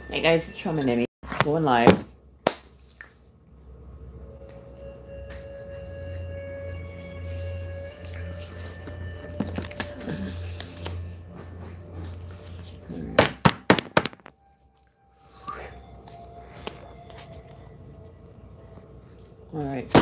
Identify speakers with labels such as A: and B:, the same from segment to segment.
A: Hey guys, it's Trauma Nemi. Going live. All right.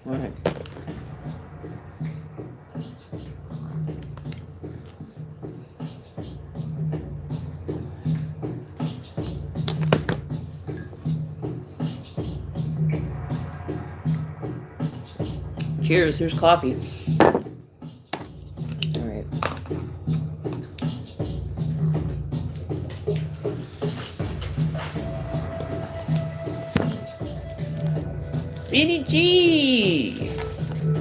A: All right. Cheers. Here's coffee. All right. Beanie G!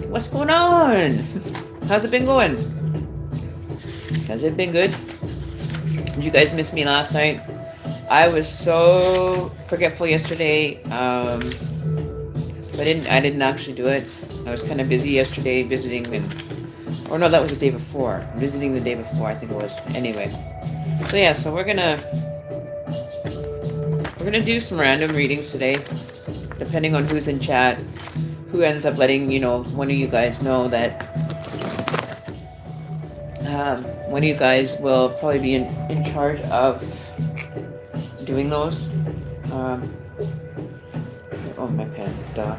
A: What's going on? How's it been going? Has it been good? Did you guys miss me last night? I was so forgetful yesterday. So I didn't actually do it. I was kind of busy yesterday visiting or no, that was the day before. Visiting the day before, I think it was. Anyway. So yeah, so we're gonna do some random readings today. Depending on who's in chat, who ends up letting, one of you guys know that one of you guys will probably be in charge of doing those. Oh, my pen. Duh.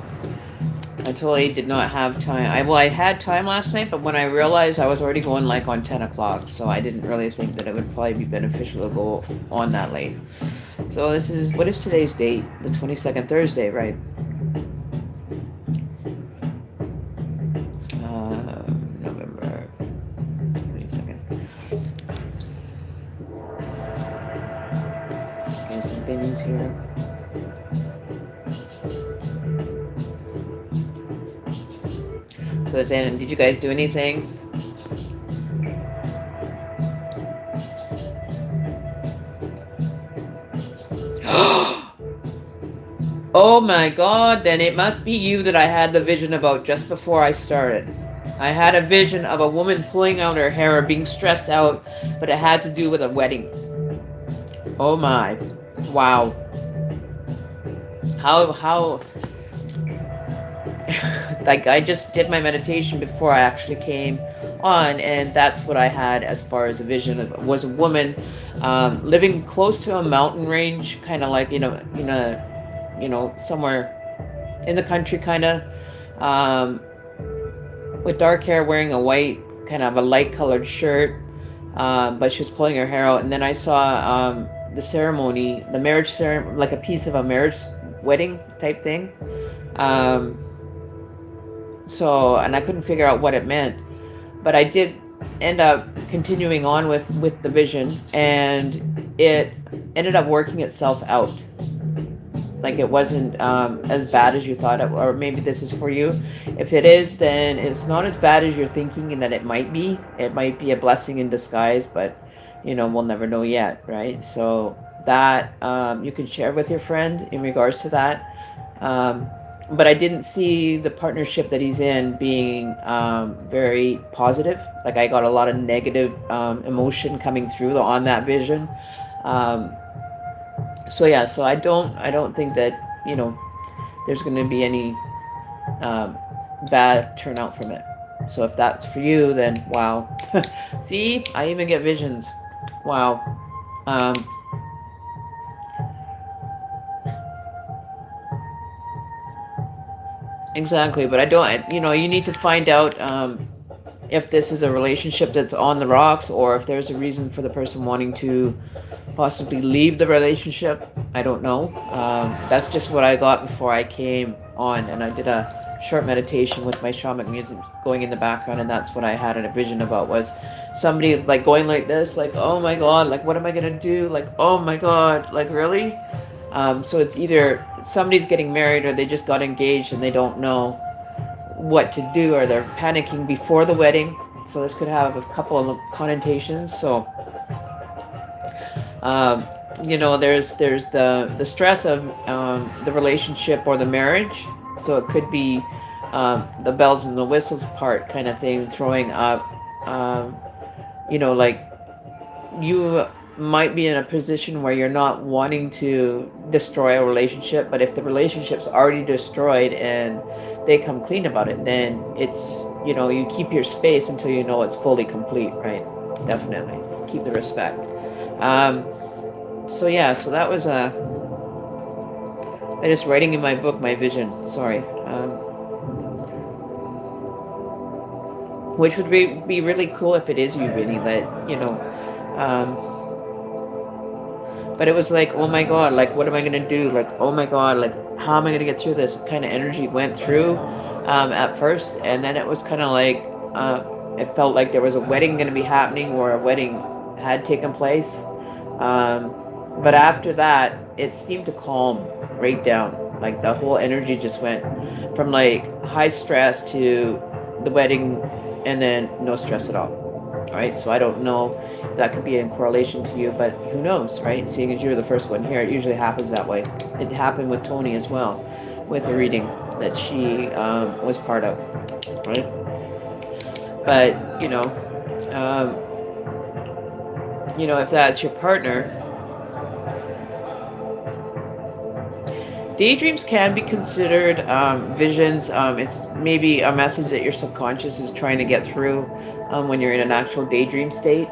A: I totally did not have time. I had time last night, but when I realized I was already going like on 10 o'clock, so I didn't really think that it would probably be beneficial to go on that late. So what is today's date? The 22nd, Thursday, right? November 22nd. Okay, some bins here. So it's in. Did you guys do anything? Oh my god, then it must be you that I had the vision about just before I started. I had a vision of a woman pulling out her hair or being stressed out, but it had to do with a wedding. Oh my. Wow. How like I just did my meditation before I actually came on, and that's what I had as far as a vision of was a woman living close to a mountain range, kind of like somewhere in the country, kind of with dark hair, wearing a white kind of a light colored shirt, but she was pulling her hair out. And then I saw the ceremony, the marriage ceremony, like a piece of a marriage wedding type thing. So, and I couldn't figure out what it meant, but I did end up continuing on with the vision, and it ended up working itself out. Like it wasn't as bad as you thought it, or maybe this is for you. If it is, then it's not as bad as you're thinking, and that it might be. It might be a blessing in disguise, but we'll never know yet, right? So that you can share with your friend in regards to that. But I didn't see the partnership that he's in being very positive. Like I got a lot of negative emotion coming through on that vision. So yeah, so I don't think that there's going to be any bad turnout from it. So if that's for you, then wow. See, I even get visions. Wow. Exactly, but I don't, you need to find out if this is a relationship that's on the rocks, or if there's a reason for the person wanting to possibly leave the relationship. I don't know. That's just what I got before I came on, and I did a short meditation with my shamanic music going in the background, and that's what I had a vision about, was somebody like going like this, like, oh my god, like what am I gonna do, like, oh my god, like really. So it's either somebody's getting married or they just got engaged and they don't know what to do, or they're panicking before the wedding. So this could have a couple of connotations. So um, there's the stress of the relationship or the marriage. So it could be the bells and the whistles part kind of thing, throwing up. Um, like you might be in a position where you're not wanting to destroy a relationship, but if the relationship's already destroyed and they come clean about it, then it's, you keep your space until you know it's fully complete, right? Definitely keep the respect. So yeah, so that was I just writing in my book my vision. Sorry. Which would be really cool if it is you, Vinny, that but it was like, oh my god, like what am I gonna do, like oh my god, like how am I gonna get through this kind of energy went through at first, and then it was kind of like it felt like there was a wedding gonna be happening, or a wedding had taken place. um, but after that it seemed to calm right down, like the whole energy just went from like high stress to the wedding, and then no stress at all. Right, so I don't know if that could be in correlation to you, but who knows, right? Seeing as you're the first one here, it usually happens that way. It happened with Tony as well, with a reading that she was part of, right? But um, if that's your partner, daydreams can be considered visions. It's maybe a message that your subconscious is trying to get through when you're in an actual daydream state.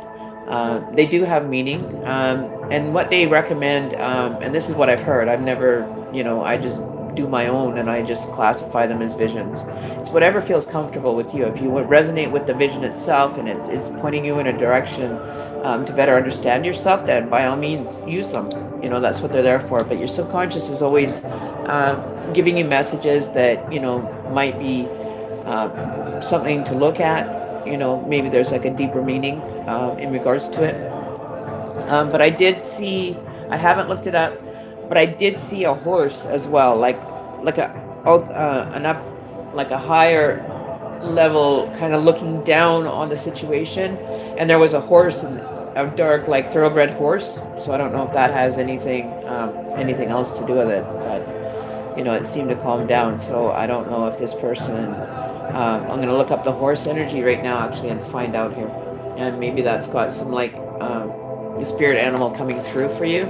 A: They do have meaning. And what they recommend, and this is what I've heard, I've never, I just do my own and I just classify them as visions. It's whatever feels comfortable with you. If you would resonate with the vision itself and it's pointing you in a direction to better understand yourself, then by all means use them. That's what they're there for. But your subconscious is always giving you messages that might be something to look at. Maybe there's like a deeper meaning in regards to it. But I haven't looked it up, but I did see a horse as well, like an up, like a higher level, kind of looking down on the situation, and there was a horse, a dark, like thoroughbred horse. So I don't know if that has anything else to do with it, but it seemed to calm down. So I don't know if this person. I'm going to look up the horse energy right now, actually, and find out here, and maybe that's got some like the spirit animal coming through for you,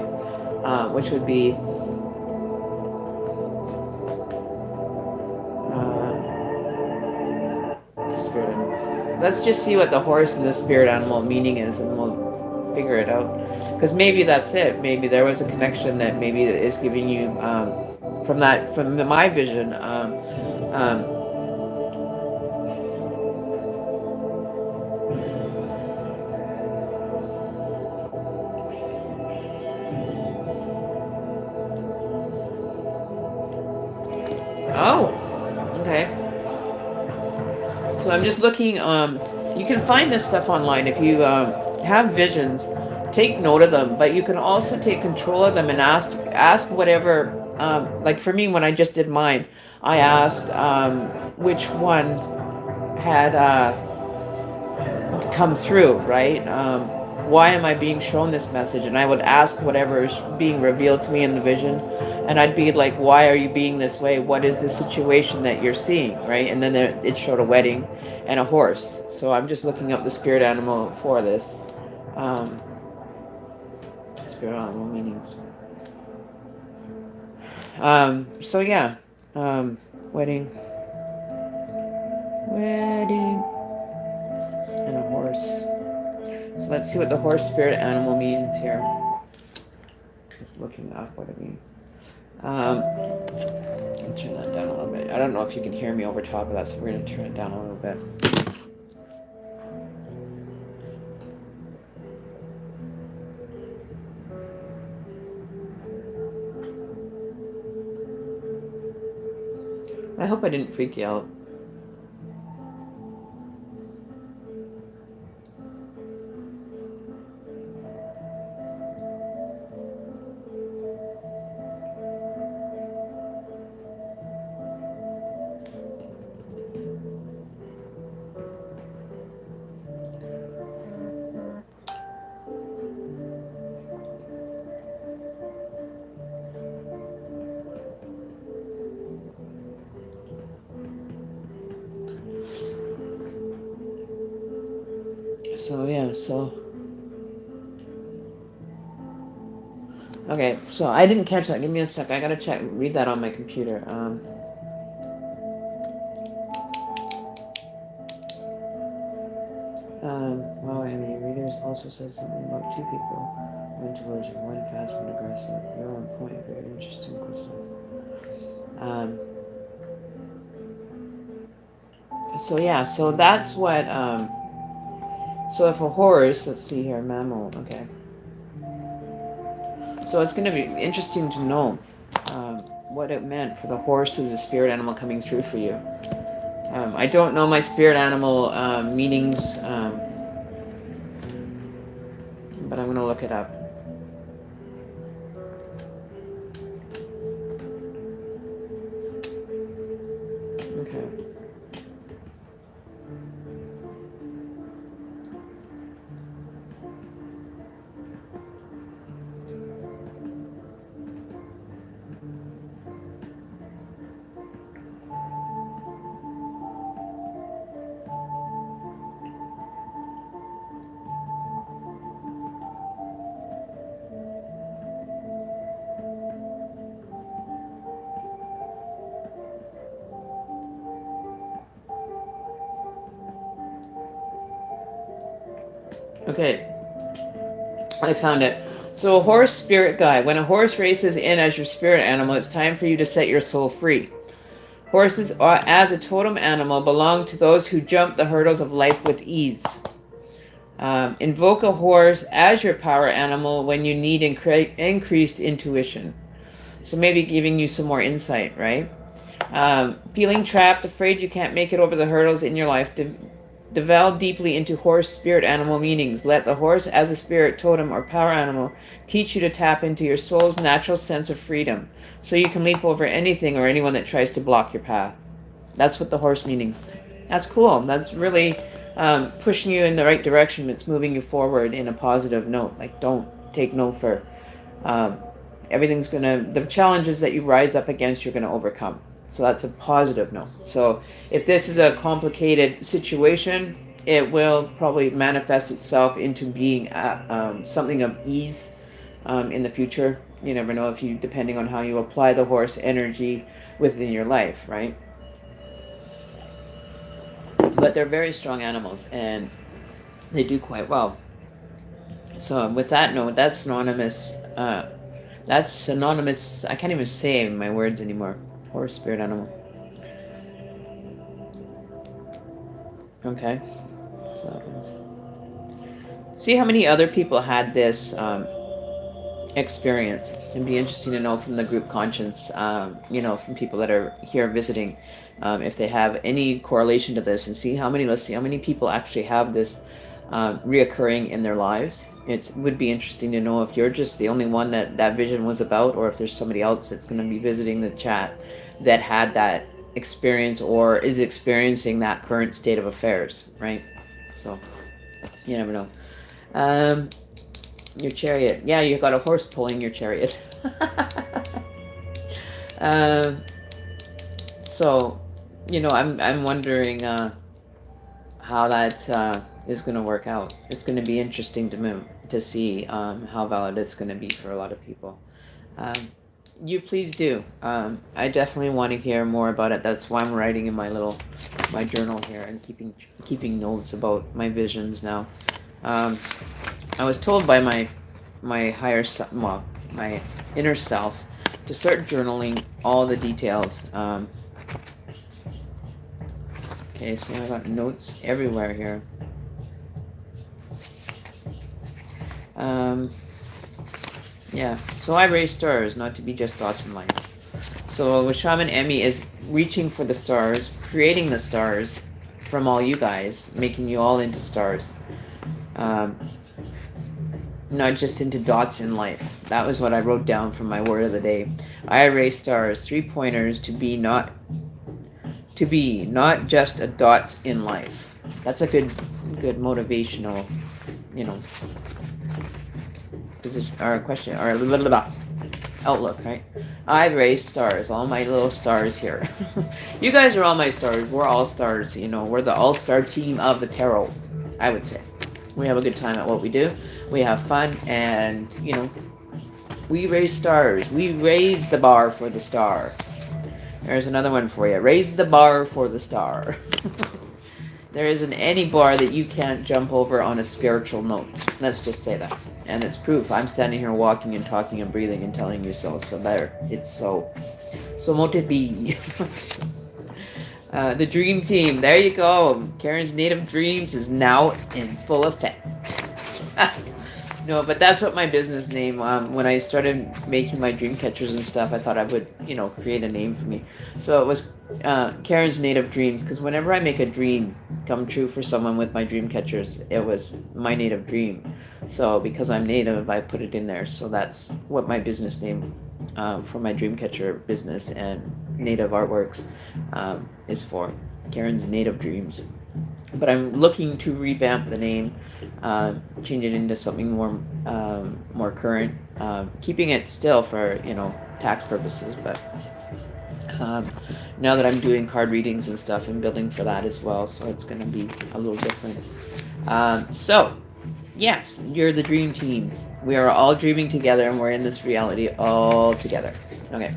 A: which would be spirit animal. Let's just see what the horse and the spirit animal meaning is, and we'll figure it out. Because maybe that's it. Maybe there was a connection that maybe is giving you from my vision. Oh, okay. So I'm just looking. You can find this stuff online if you have visions. Take note of them, but you can also take control of them and ask whatever. Like for me, when I just did mine, I asked which one had come through, right? Why am I being shown this message? And I would ask whatever is being revealed to me in the vision, and I'd be like, why are you being this way? What is the situation that you're seeing, right? And then it showed a wedding and a horse. So I'm just looking up the spirit animal for this. Spirit animal meanings. So yeah, wedding, and a horse. So let's see what the horse spirit animal means here. Just looking up what it means. Turn that down a little bit. I don't know if you can hear me over top of that, so we're going to turn it down a little bit. I hope I didn't freak you out. So yeah, okay, so I didn't catch that. Give me a sec. I gotta read that on my computer. Well, I mean, readers also said something about two people went towards you, one fast and aggressive. You're on point, very interesting, cool stuff. So yeah, so that's what, so if a horse, let's see here, mammal, okay. So it's going to be interesting to know what it meant for the horse as a spirit animal coming through for you. I don't know my spirit animal meanings, but I'm going to look it up. Okay. Okay, I found it. So a horse spirit guide. When a horse races in as your spirit animal, it's time for you to set your soul free. Horses, as a totem animal, belong to those who jump the hurdles of life with ease. Invoke a horse as your power animal when you need increased intuition. So maybe giving you some more insight, right? Feeling trapped, afraid you can't make it over the hurdles in your life, delve deeply into horse spirit animal meanings. Let the horse as a spirit totem or power animal teach you to tap into your soul's natural sense of freedom so you can leap over anything or anyone that tries to block your path. That's what the horse meaning. That's cool. That's really pushing you in the right direction. It's moving you forward in a positive note. Like, don't take no for everything's gonna, the challenges that you rise up against, you're gonna overcome. So that's a positive note. So if this is a complicated situation, it will probably manifest itself into being something of ease in the future. You never know, if you, depending on how you apply the horse energy within your life, right? But they're very strong animals and they do quite well. So with that note, that's synonymous. That's synonymous. I can't even say my words anymore. Horse spirit animal. Okay. So see how many other people had this experience. It'd be interesting to know from the group conscience, you know, from people that are here visiting, if they have any correlation to this, and see how many, let's see how many people actually have this reoccurring in their lives. It would be interesting to know if you're just the only one that vision was about, or if there's somebody else that's going to be visiting the chat that had that experience or is experiencing that current state of affairs, right? So you never know. Your chariot. Yeah, you got a horse pulling your chariot. So, you know, I'm wondering how that is going to work out. It's going to be interesting to see how valid it's going to be for a lot of people. You please do. I definitely want to hear more about it. That's why I'm writing in my journal here and keeping notes about my visions now. I was told by my higher self, well, my inner self, to start journaling all the details. Okay, so I got notes everywhere here. Yeah, so I raise stars, not to be just dots in life. So Shaman Emmy is reaching for the stars, creating the stars from all you guys, making you all into stars. Not just into dots in life. That was what I wrote down from my word of the day. I erase stars, 3-pointers to be not just a dot in life. That's a good motivational, you know, position or question or blah, blah, blah, outlook, right? I raised stars, all my little stars here. You guys are all my stars. We're all stars, you know. We're the all-star team of the tarot, I would say. We have a good time at what we do. We have fun, and, you know, we raise stars. We raise the bar for the star. There's another one for you. Raise the bar for the star. There isn't any bar that you can't jump over on a spiritual note. Let's just say that. And it's proof. I'm standing here walking and talking and breathing and telling you so. So there. It's so. So mote it be. The dream team. There you go. Karen's Native Dreams is now in full effect. No, but that's what my business name, when I started making my dream catchers and stuff, I thought I would, you know, create a name for me. So it was Karen's Native Dreams, because whenever I make a dream come true for someone with my dream catchers, it was my native dream. So because I'm native, I put it in there. So that's what my business name for my dream catcher business and native artworks is for. Karen's Native Dreams. But I'm looking to revamp the name, change it into something more current, keeping it still for, you know, tax purposes. But now that I'm doing card readings and stuff, I'm building for that as well, so it's going to be a little different. So, yes, you're the dream team. We are all dreaming together, and we're in this reality all together. Okay.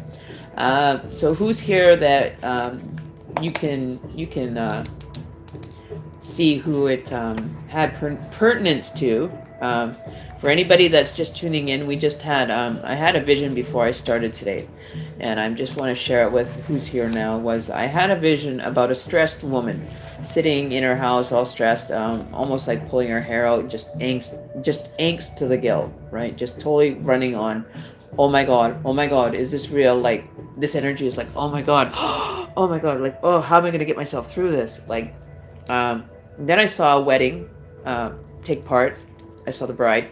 A: So who's here that you can see who it had pertinence to. For anybody that's just tuning in, we just had I had a vision before I started today, and I just want to share it with who's here now. I had a vision about a stressed woman sitting in her house, all stressed, almost like pulling her hair out, just angst to the gill, right? Just totally running on. Oh my God, is this real? Like, this energy is like, oh my God, oh my God, like, oh, how am I gonna get myself through this? Like, then I saw a wedding take part. I saw the bride.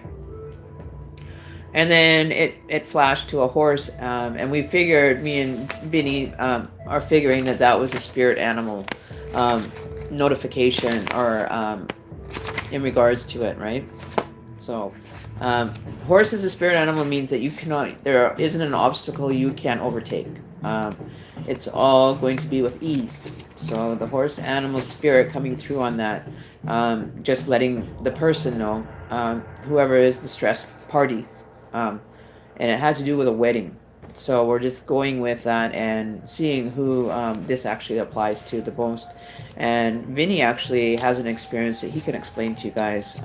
A: And then it flashed to a horse, and we figured, me and Vinny are figuring that was a spirit animal notification or in regards to it, right? So, horse as a spirit animal means that there isn't an obstacle you can't overtake. It's all going to be with ease. So the horse animal spirit coming through on that, just letting the person know, whoever is the stressed party, and it had to do with a wedding. So we're just going with that and seeing who this actually applies to the most. And Vinny actually has an experience that he can explain to you guys.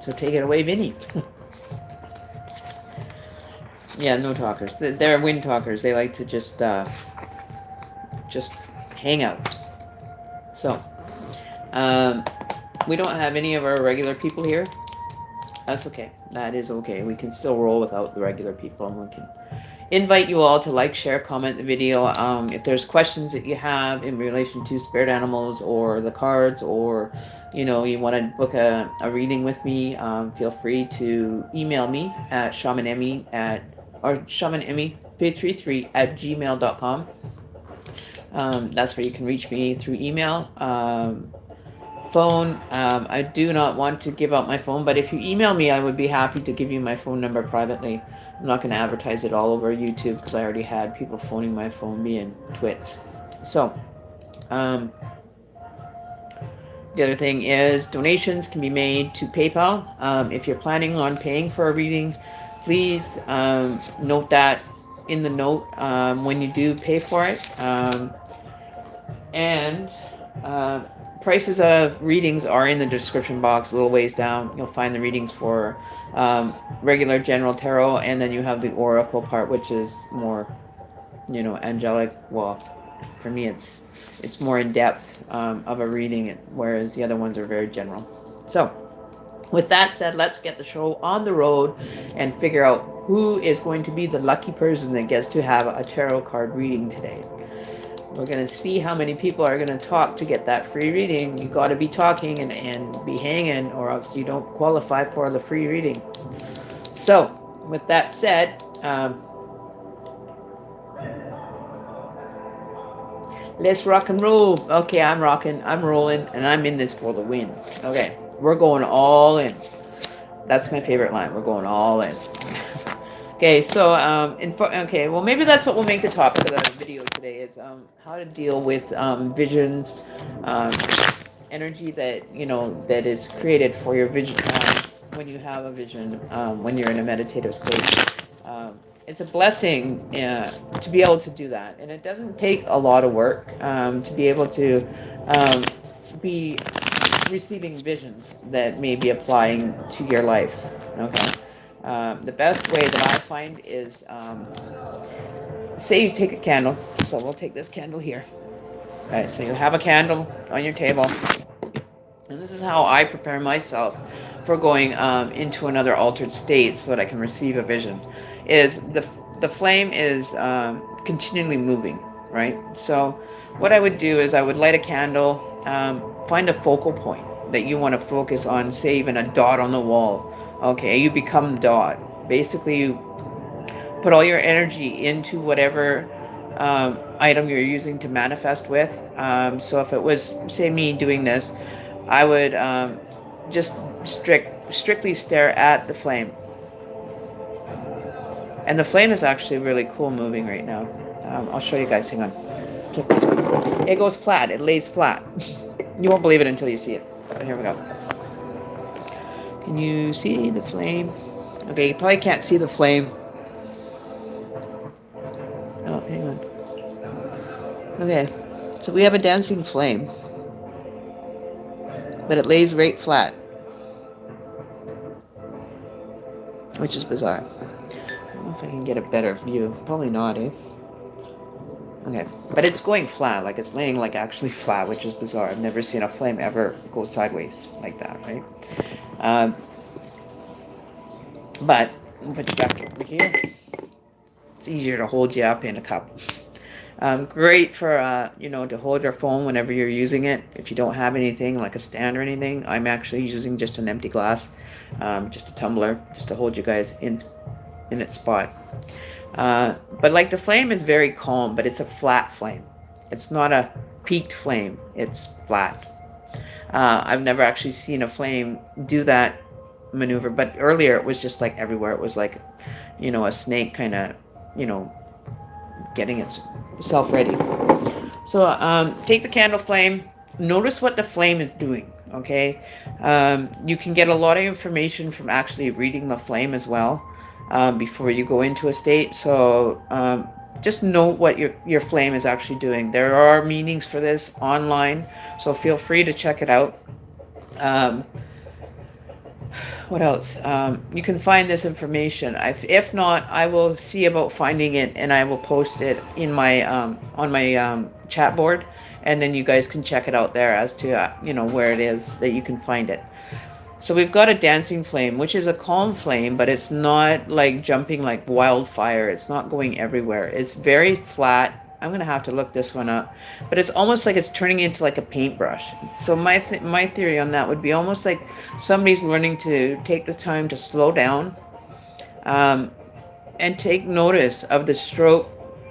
A: So take it away, Vinny. Yeah, no talkers. They're wind talkers. They like to just hang out. So, we don't have any of our regular people here. That's okay. That is okay. We can still roll without the regular people, and we can invite you all to like, share, comment the video. If there's questions that you have in relation to spirit animals or the cards, or you want to book a reading with me, feel free to email me at shamanemy@gmail.com. That's where you can reach me through email. Phone, I do not want to give out my phone, but if you email me, I would be happy to give you my phone number privately. I'm not going to advertise it all over YouTube because I already had people phoning my phone, me and twits. So, the other thing is donations can be made to PayPal. If you're planning on paying for a reading, please note that in the note when you do pay for it. Prices of readings are in the description box, a little ways down. You'll find the readings for regular general tarot, and then you have the oracle part, which is more, angelic. Well, for me, it's more in depth of a reading, whereas the other ones are very general. So, with that said, let's get the show on the road and figure out who is going to be the lucky person that gets to have a tarot card reading today. We're going to see how many people are going to talk to get that free reading. You got to be talking and be hanging, or else you don't qualify for the free reading. So, with that said, let's rock and roll. Okay, I'm rocking, I'm rolling, and I'm in this for the win. Okay, we're going all in. That's my favorite line. We're going all in. Okay, so okay, well maybe that's what we'll make the topic of the video today is how to deal with visions, energy that that is created for your vision when you have a vision, when you're in a meditative state. It's a blessing to be able to do that, and it doesn't take a lot of work to be able to be receiving visions that may be applying to your life. Okay. The best way that I find is, say you take a candle. So we'll take this candle here. All right, so you have a candle on your table. And this is how I prepare myself for going into another altered state so that I can receive a vision. Is the flame is continually moving, right? So what I would do is I would light a candle, find a focal point that you want to focus on, say even a dot on the wall. Okay, you become the dot. Basically, you put all your energy into whatever item you're using to manifest with. So if it was, say, me doing this, I would just strictly stare at the flame. And the flame is actually really cool moving right now. I'll show you guys. Hang on. It goes flat. It lays flat. You won't believe it until you see it. But here we go. Can you see the flame? Okay, you probably can't see the flame. Oh, hang on. Okay, so we have a dancing flame. But it lays right flat. Which is bizarre. I don't know if I can get a better view. Probably not, eh? Okay, but it's going flat, like it's laying like actually flat, which is bizarre. I've never seen a flame ever go sideways like that, right? But I'll put you back over here. It's easier to hold you up in a cup. Great for to hold your phone whenever you're using it. If you don't have anything like a stand or anything, I'm actually using just an empty glass, just a tumbler, just to hold you guys in its spot. But like the flame is very calm, but it's a flat flame. It's not a peaked flame. It's flat. I've never actually seen a flame do that maneuver, but earlier it was just like everywhere. It was like, a snake kind of, getting itself ready. So take the candle flame. Notice what the flame is doing. Okay. You can get a lot of information from actually reading the flame as well. Before you go into a state. So just note what your flame is actually doing. There are meanings for this online, so feel free to check it out. What else? You can find this information. If not, I will see about finding it, and I will post it in my on my chat board, and then you guys can check it out there as to where it is that you can find it. So we've got a dancing flame, which is a calm flame, but it's not like jumping like wildfire. It's not going everywhere. It's very flat. I'm going to have to look this one up. But it's almost like it's turning into like a paintbrush. So my theory on that would be almost like somebody's learning to take the time to slow down and take notice of the stroke,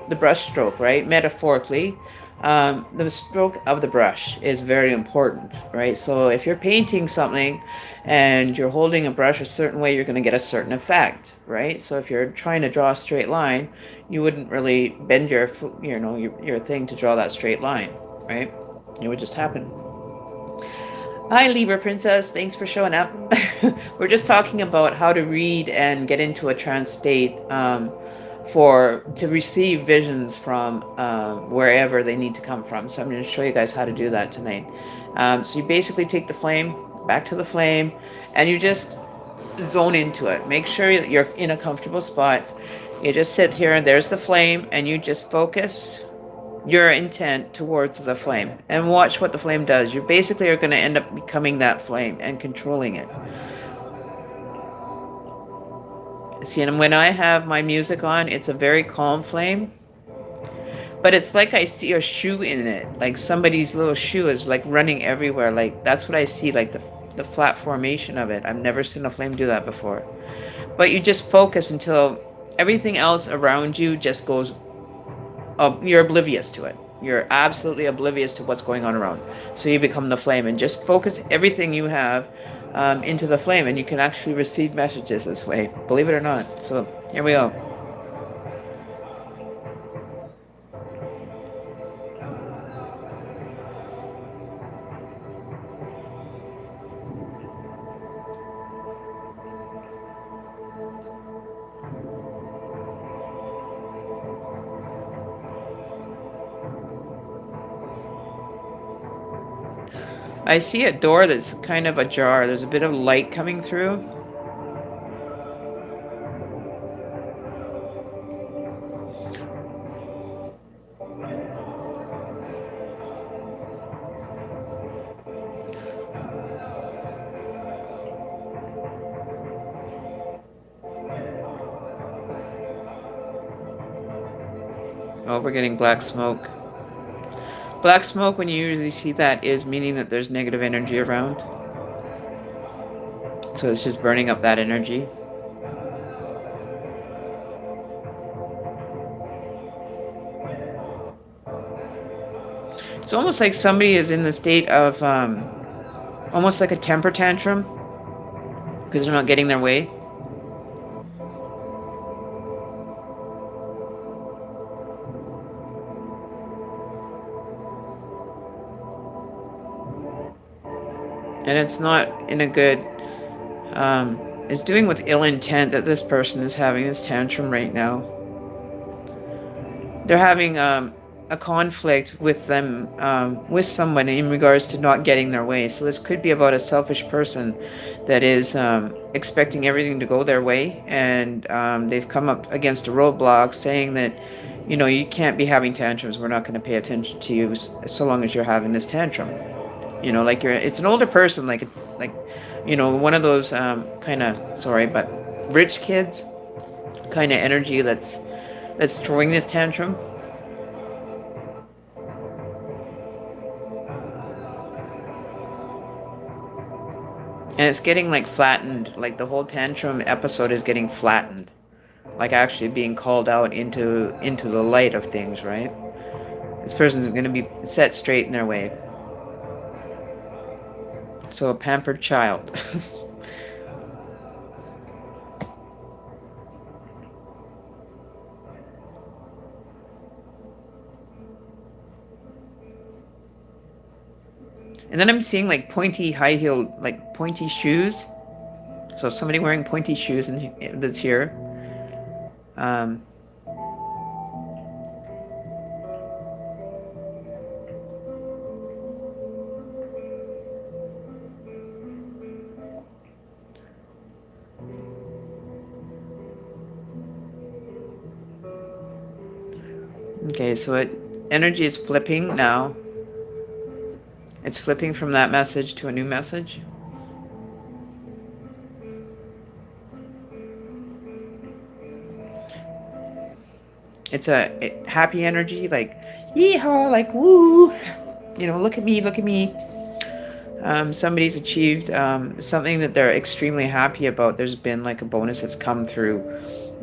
A: the brush stroke, right? Metaphorically. The stroke of the brush is very important, right? So if you're painting something and you're holding a brush a certain way, you're going to get a certain effect, right? So if you're trying to draw a straight line, you wouldn't really bend your thing to draw that straight line, right? It would just happen. Hi, Libra Princess. Thanks for showing up. We're just talking about how to read and get into a trance state to receive visions from wherever they need to come from. So I'm going to show you guys how to do that tonight. So you basically take the flame, back to the flame, and you just zone into it. Make sure that you're in a comfortable spot. You just sit here, and there's the flame, and you just focus your intent towards the flame and watch what the flame does. You basically are going to end up becoming that flame and controlling it. See, and when I have my music on, it's a very calm flame. But it's like I see a shoe in it. Like somebody's little shoe is like running everywhere. Like that's what I see, like the flat formation of it. I've never seen a flame do that before. But you just focus until everything else around you just goes, you're oblivious to it. You're absolutely oblivious to what's going on around. So you become the flame and just focus everything you have into the flame, and you can actually receive messages this way, believe it or not. So here we go. I see a door that's kind of ajar. There's a bit of light coming through. Oh, we're getting black smoke. Black smoke, when you usually see that, is meaning that there's negative energy around. So it's just burning up that energy. It's almost like somebody is in the state of almost like a temper tantrum because they're not getting their way. And it's not in a good, it's doing with ill intent that this person is having this tantrum right now. They're having a conflict with them, with someone in regards to not getting their way. So this could be about a selfish person that is expecting everything to go their way, and they've come up against a roadblock saying that, you know, you can't be having tantrums. We're not going to pay attention to you so long as you're having this tantrum. You know, like it's an older person, like, you know, one of those kind of, sorry, but rich kids kind of energy that's throwing this tantrum. And it's getting like flattened, like the whole tantrum episode is getting flattened, like actually being called out into the light of things, right? This person's going to be set straight in their way. So a pampered child. And then I'm seeing like pointy high heel, like pointy shoes. So somebody wearing pointy shoes that's here. Okay, so energy is flipping now. It's flipping from that message to a new message. It's a happy energy, like yeehaw, like woo, you know, look at me, look at me. Somebody's achieved something that they're extremely happy about. There's been like a bonus that's come through,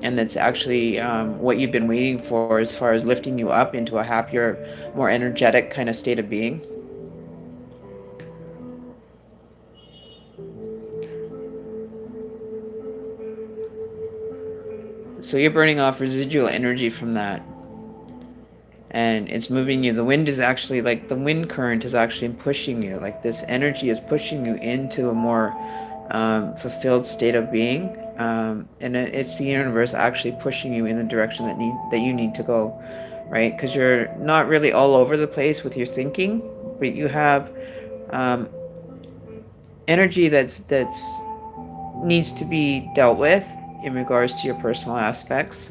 A: and it's actually what you've been waiting for as far as lifting you up into a happier, more energetic kind of state of being. So you're burning off residual energy from that. And it's moving you. The wind is actually like the wind current is actually pushing you. Like this energy is pushing you into a more fulfilled state of being. And it's the universe actually pushing you in the direction that you need to go, right? Because you're not really all over the place with your thinking, but you have energy that's needs to be dealt with in regards to your personal aspects.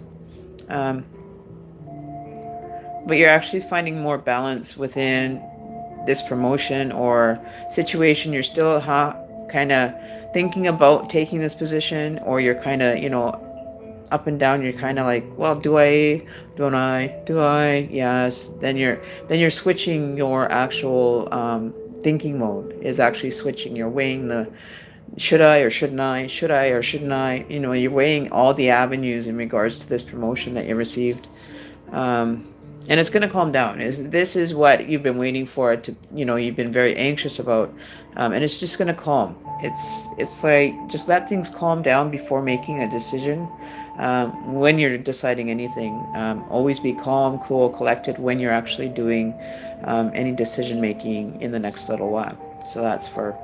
A: But you're actually finding more balance within this promotion or situation. You're still kind of thinking about taking this position, or you're kind of, you know, up and down, you're kind of like, well, do I, don't I, do I, yes. Then you're switching your actual thinking mode is actually switching. You're weighing the should I or shouldn't I, should I or shouldn't I, you're weighing all the avenues in regards to this promotion that you received. um, and it's going to calm down. This is what you've been waiting for it to, you've been very anxious about, and it's just going to calm. It's like, just let things calm down before making a decision. When you're deciding anything, always be calm, cool, collected when you're actually doing any decision making in the next little while. So that's for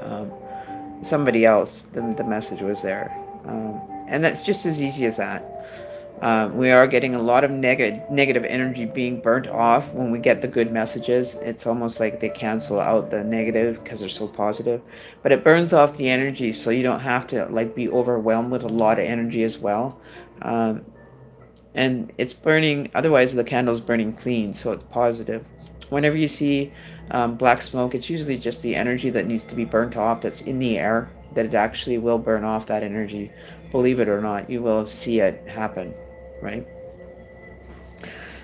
A: um, somebody else. The message was there, and that's just as easy as that. We are getting a lot of negative energy being burnt off when we get the good messages. It's almost like they cancel out the negative because they're so positive, but it burns off the energy, so you don't have to like be overwhelmed with a lot of energy as well. Um, and it's burning. Otherwise, the candle's burning clean, so it's positive. Whenever you see black smoke, it's usually just the energy that needs to be burnt off that's in the air. That it actually will burn off that energy. Believe it or not, you will see it happen, right?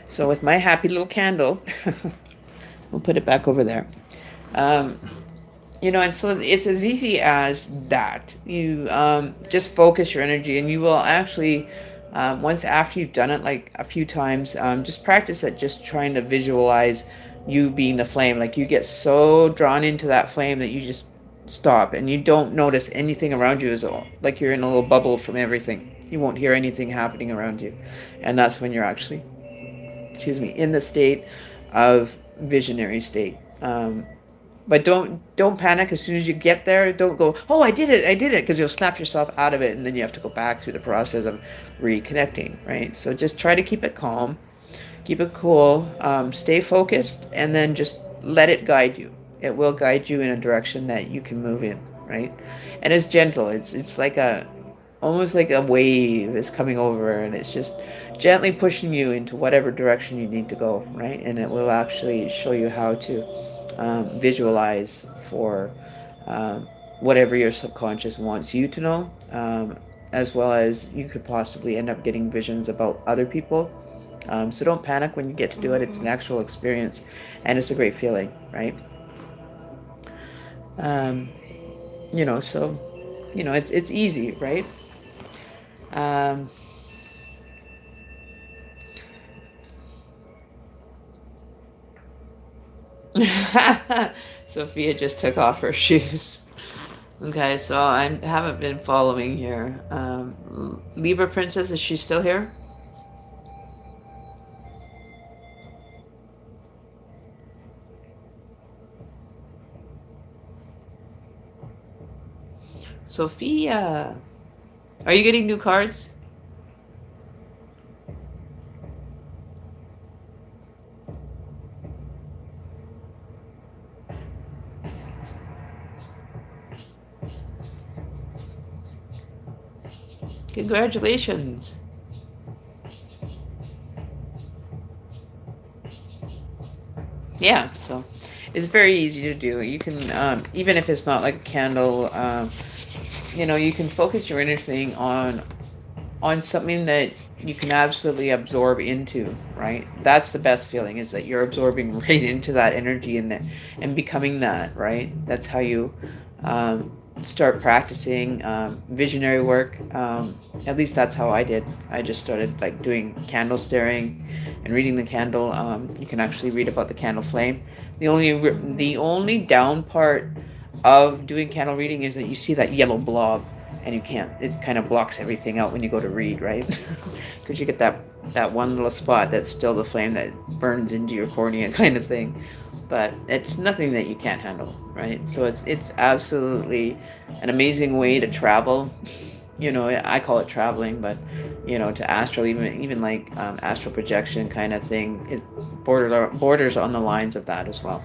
A: So with my happy little candle, we'll put it back over there. Um, and so it's as easy as that. You just focus your energy, and you will actually, once after you've done it like a few times, just practice it, just trying to visualize you being the flame. Like, you get so drawn into that flame that you just stop and you don't notice anything around you. Is like you're in a little bubble from everything. You won't hear anything happening around you. And that's when you're actually, excuse me, in the state of visionary state. But don't panic as soon as you get there. Don't go, oh, I did it, because you'll snap yourself out of it, and then you have to go back through the process of reconnecting, right? So just try to keep it calm, keep it cool, stay focused, and then just let it guide you. It will guide you in a direction that you can move in, right? And it's gentle. It's like almost like a wave is coming over, and it's just gently pushing you into whatever direction you need to go, right? And it will actually show you how to visualize for whatever your subconscious wants you to know, as well as you could possibly end up getting visions about other people. So don't panic when you get to do it. It's an actual experience, and it's a great feeling, right? So it's easy, right? um, Sophia just took off her shoes. Okay, so I haven't been following here. Libra Princess, is she still here? Sophia, are you getting new cards? Congratulations. Yeah, so it's very easy to do. You can, even if it's not like a candle, you can focus your energy on something that you can absolutely absorb into, right? That's the best feeling, is that you're absorbing right into that energy and becoming that, right? That's how you start practicing visionary work. At least that's how I did. I just started like doing candle staring and reading the candle. You can actually read about the candle flame. The only down part of doing candle reading is that you see that yellow blob, and it kind of blocks everything out when you go to read, right? Because you get that one little spot that's still the flame that burns into your cornea kind of thing. But it's nothing that you can't handle, right? So it's absolutely an amazing way to travel. I call it traveling, but to astral, even like astral projection kind of thing, it borders on the lines of that as well.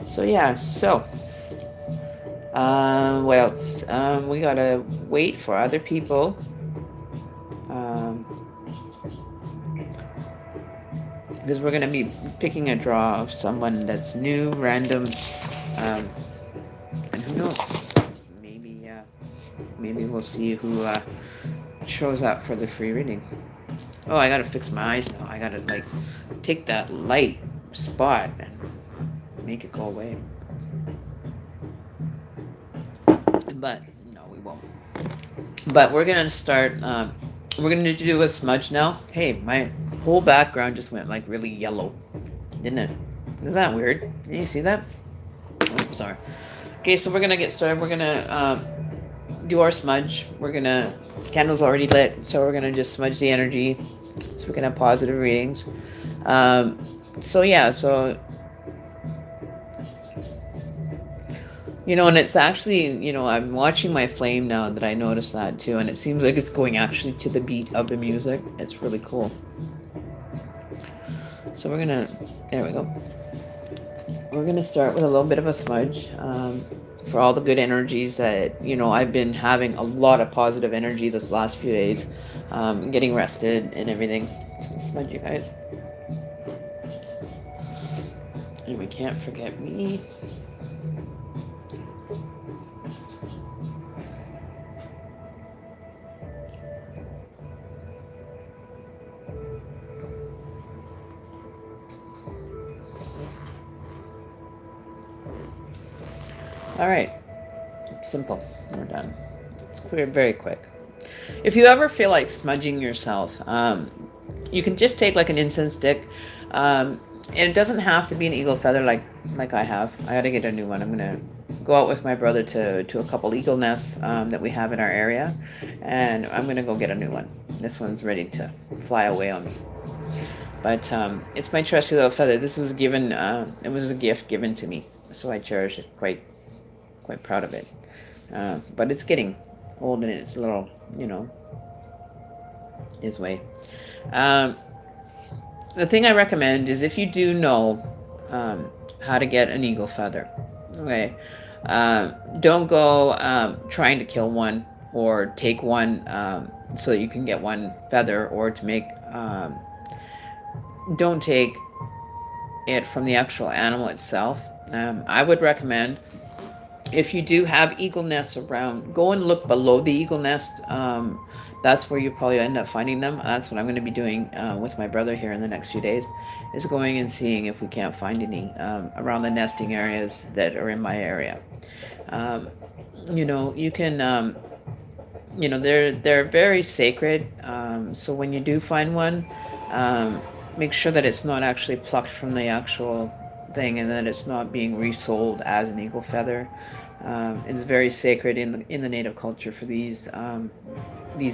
A: So yeah, so what else? We gotta wait for other people. Because we're gonna be picking a draw of someone that's new, random, and who knows? Maybe we'll we'll see who shows up for the free reading. Oh, I gotta fix my eyes now. I gotta like take that light spot and make it go away. But no, we won't. But we're gonna start. We're gonna do a smudge now. Hey, my whole background just went like really yellow, didn't it? Isn't that weird? Did you see that? Oh, sorry. Okay, so we're gonna get started. We're gonna do our smudge. We're gonna candles already lit, so we're gonna just smudge the energy, so we can have positive readings. So yeah, so and it's actually, I'm watching my flame now that I noticed that too, and it seems like it's going actually to the beat of the music. It's really cool. So there we go. We're gonna start with a little bit of a smudge for all the good energies that, I've been having a lot of positive energy this last few days, getting rested and everything. So smudge, you guys. And we can't forget me. All right, simple. We're done. It's clear, very quick. If you ever feel like smudging yourself, you can just take like an incense stick, and it doesn't have to be an eagle feather like I have. I got to get a new one. I'm gonna go out with my brother to a couple eagle nests that we have in our area, and I'm gonna go get a new one. This one's ready to fly away on me. But it's my trusty little feather. This was given. It was a gift given to me, so I cherish it quite proud of it. But it's getting old and it's a little, his way. The thing I recommend is if you do know how to get an eagle feather, okay, don't go trying to kill one or take one so that you can get one feather, or to make, don't take it from the actual animal itself. I would recommend, if you do have eagle nests around, go and look below the eagle nest. That's where you probably end up finding them. That's what I'm going to be doing with my brother here in the next few days, is going and seeing if we can't find any around the nesting areas that are in my area. You can, they're very sacred. So when you do find one, make sure that it's not actually plucked from the actual thing, and that it's not being resold as an eagle feather. It's very sacred in the native culture for these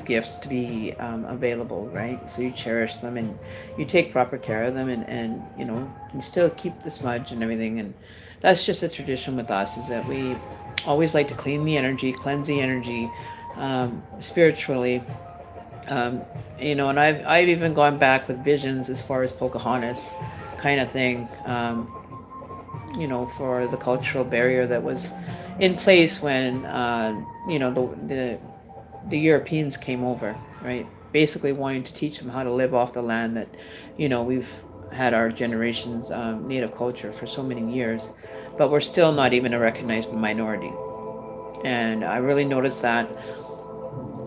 A: gifts to be available, right? So you cherish them and you take proper care of them, and you still keep the smudge and everything. And that's just a tradition with us, is that we always like to cleanse the energy spiritually. And I've even gone back with visions as far as Pocahontas kind of thing, for the cultural barrier that was in place when the Europeans came over, right? Basically wanting to teach them how to live off the land that, we've had our generations native culture for so many years, but we're still not even a recognized minority. And I really noticed that.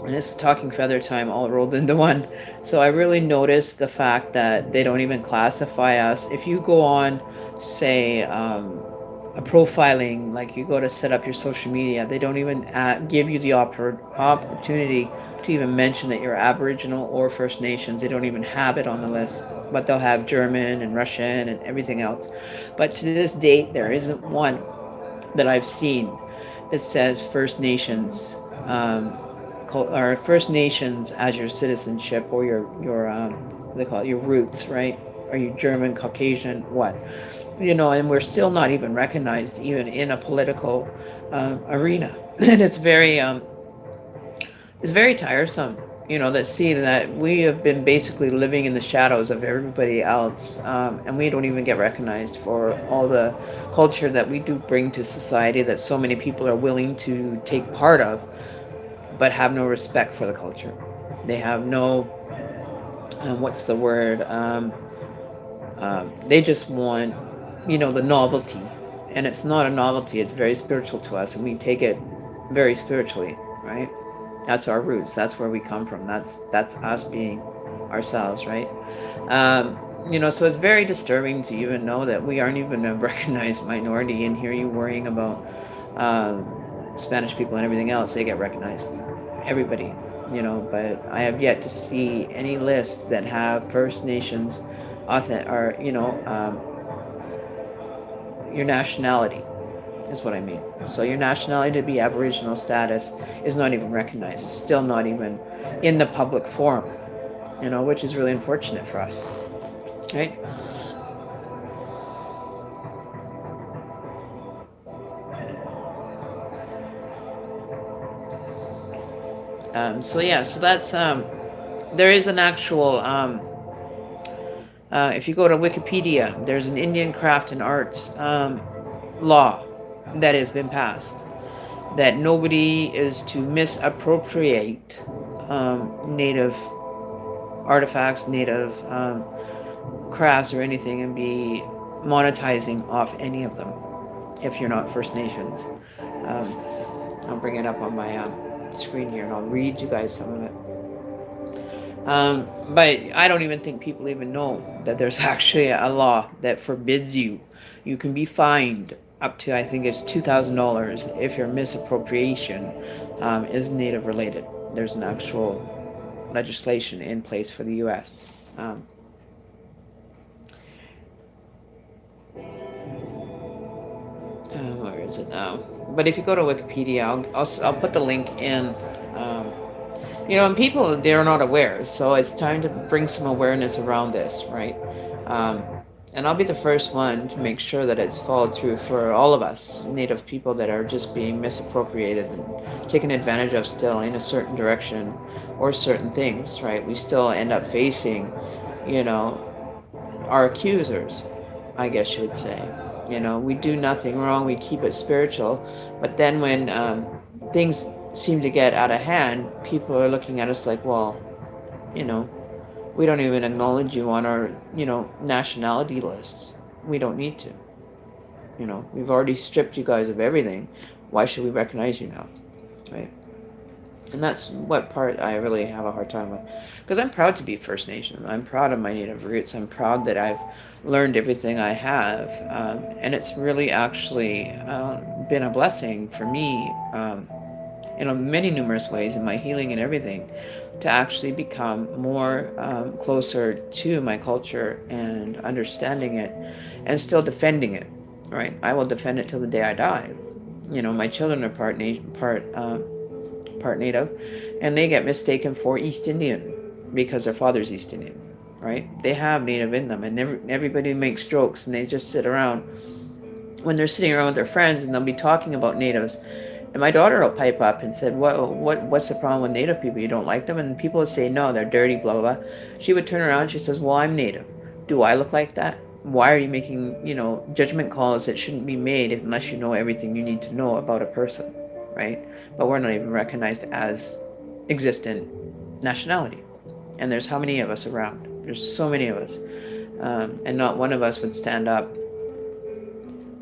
A: And this is talking feather time all rolled into one. So I really noticed the fact that they don't even classify us. If you go on, say, a profiling, like you go to set up your social media, they don't even give you the opportunity to even mention that you're Aboriginal or First Nations. They don't even have it on the list, but they'll have German and Russian and everything else. But to this date, there isn't one that I've seen that says First Nations, or First Nations as your citizenship, or your what they call it, your roots, right? Are you German, Caucasian, what? And we're still not even recognized even in a political arena. And it's very tiresome, that see that we have been basically living in the shadows of everybody else, and we don't even get recognized for all the culture that we do bring to society, that so many people are willing to take part of, but have no respect for the culture. They have no, what's the word? They just want, the novelty. And it's not a novelty, it's very spiritual to us, and we take it very spiritually, right? That's our roots. That's where we come from. That's us being ourselves, right? So it's very disturbing to even know that we aren't even a recognized minority, and here you worrying about Spanish people and everything else. They get recognized, everybody, But I have yet to see any lists that have First Nations, or your nationality is what I mean. So your nationality to be Aboriginal status is not even recognized. It's still not even in the public forum, which is really unfortunate for us, right? So that's there is an actual if you go to Wikipedia, there's an Indian craft and arts law that has been passed that nobody is to misappropriate native artifacts, native crafts or anything and be monetizing off any of them if you're not First Nations. I'll bring it up on my screen here and I'll read you guys some of it. But I don't even think people even know that there's actually a law that forbids you. You can be fined up to, I think it's $2,000 if your misappropriation is native related. There's an actual legislation in place for the U.S. Where is it now? But if you go to Wikipedia, I'll put the link in. And people, they're not aware, so it's time to bring some awareness around this, right? And I'll be the first one to make sure that it's followed through for all of us, Native people that are just being misappropriated and taken advantage of still in a certain direction or certain things, right? We still end up facing, our accusers, I guess you would say. We do nothing wrong, we keep it spiritual, but then when things seem to get out of hand, people are looking at us like, well, we don't even acknowledge you on our, nationality lists. We don't need to. We've already stripped you guys of everything. Why should we recognize you now? Right? And that's what part I really have a hard time with. Because I'm proud to be First Nation. I'm proud of my Native roots. I'm proud that I've learned everything I have. And it's really actually been a blessing for me in many numerous ways in my healing and everything, to actually become more closer to my culture and understanding it and still defending it, right? I will defend it till the day I die. My children are part Native, and they get mistaken for East Indian because their father's East Indian, right? They have Native in them, and everybody makes jokes, and they just sit around when they're sitting around with their friends, and they'll be talking about Natives. And my daughter will pipe up and said, what's the problem with Native people? You don't like them? And people would say, no, they're dirty, blah, blah, blah. She would turn around and she says, well, I'm Native. Do I look like that? Why are you making, judgment calls that shouldn't be made unless you know everything you need to know about a person, right? But we're not even recognized as existent nationality. And there's how many of us around? There's so many of us. And not one of us would stand up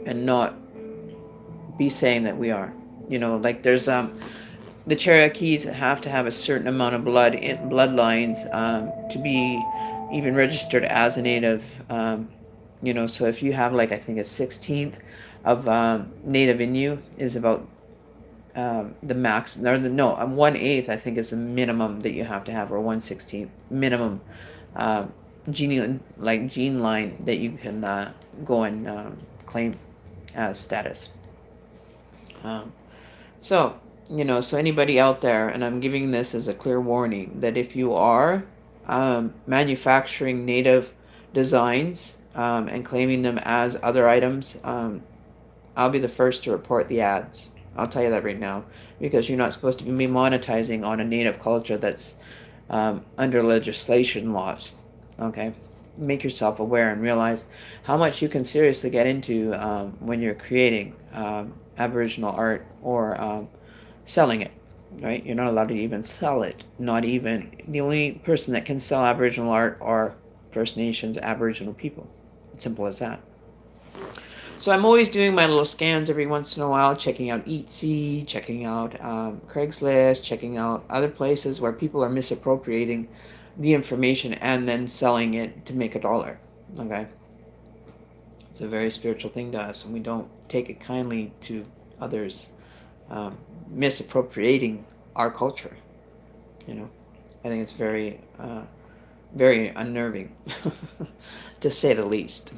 A: and not be saying that we are. Like there's the Cherokees have to have a certain amount of bloodlines to be even registered as a Native. So if you have like I think a 16th of Native in you is about the max. Or no, 1/8 I think is the minimum that you have to have, or 1/16 minimum gene line that you can go and claim as status. So anybody out there, and I'm giving this as a clear warning, that if you are manufacturing Native designs and claiming them as other items, I'll be the first to report the ads. I'll tell you that right now, because you're not supposed to be monetizing on a Native culture that's under legislation laws. Okay? Make yourself aware and realize how much you can seriously get into when you're creating Aboriginal art or selling it, right? You're not allowed to even sell it. Not even. The only person that can sell Aboriginal art are First Nations Aboriginal people. Simple as that. So I'm always doing my little scans every once in a while, checking out Etsy, checking out Craigslist, checking out other places where people are misappropriating the information and then selling it to make a dollar. Okay? It's a very spiritual thing to us, and we don't take it kindly to others misappropriating our culture. You know, I think it's very, very unnerving, to say the least.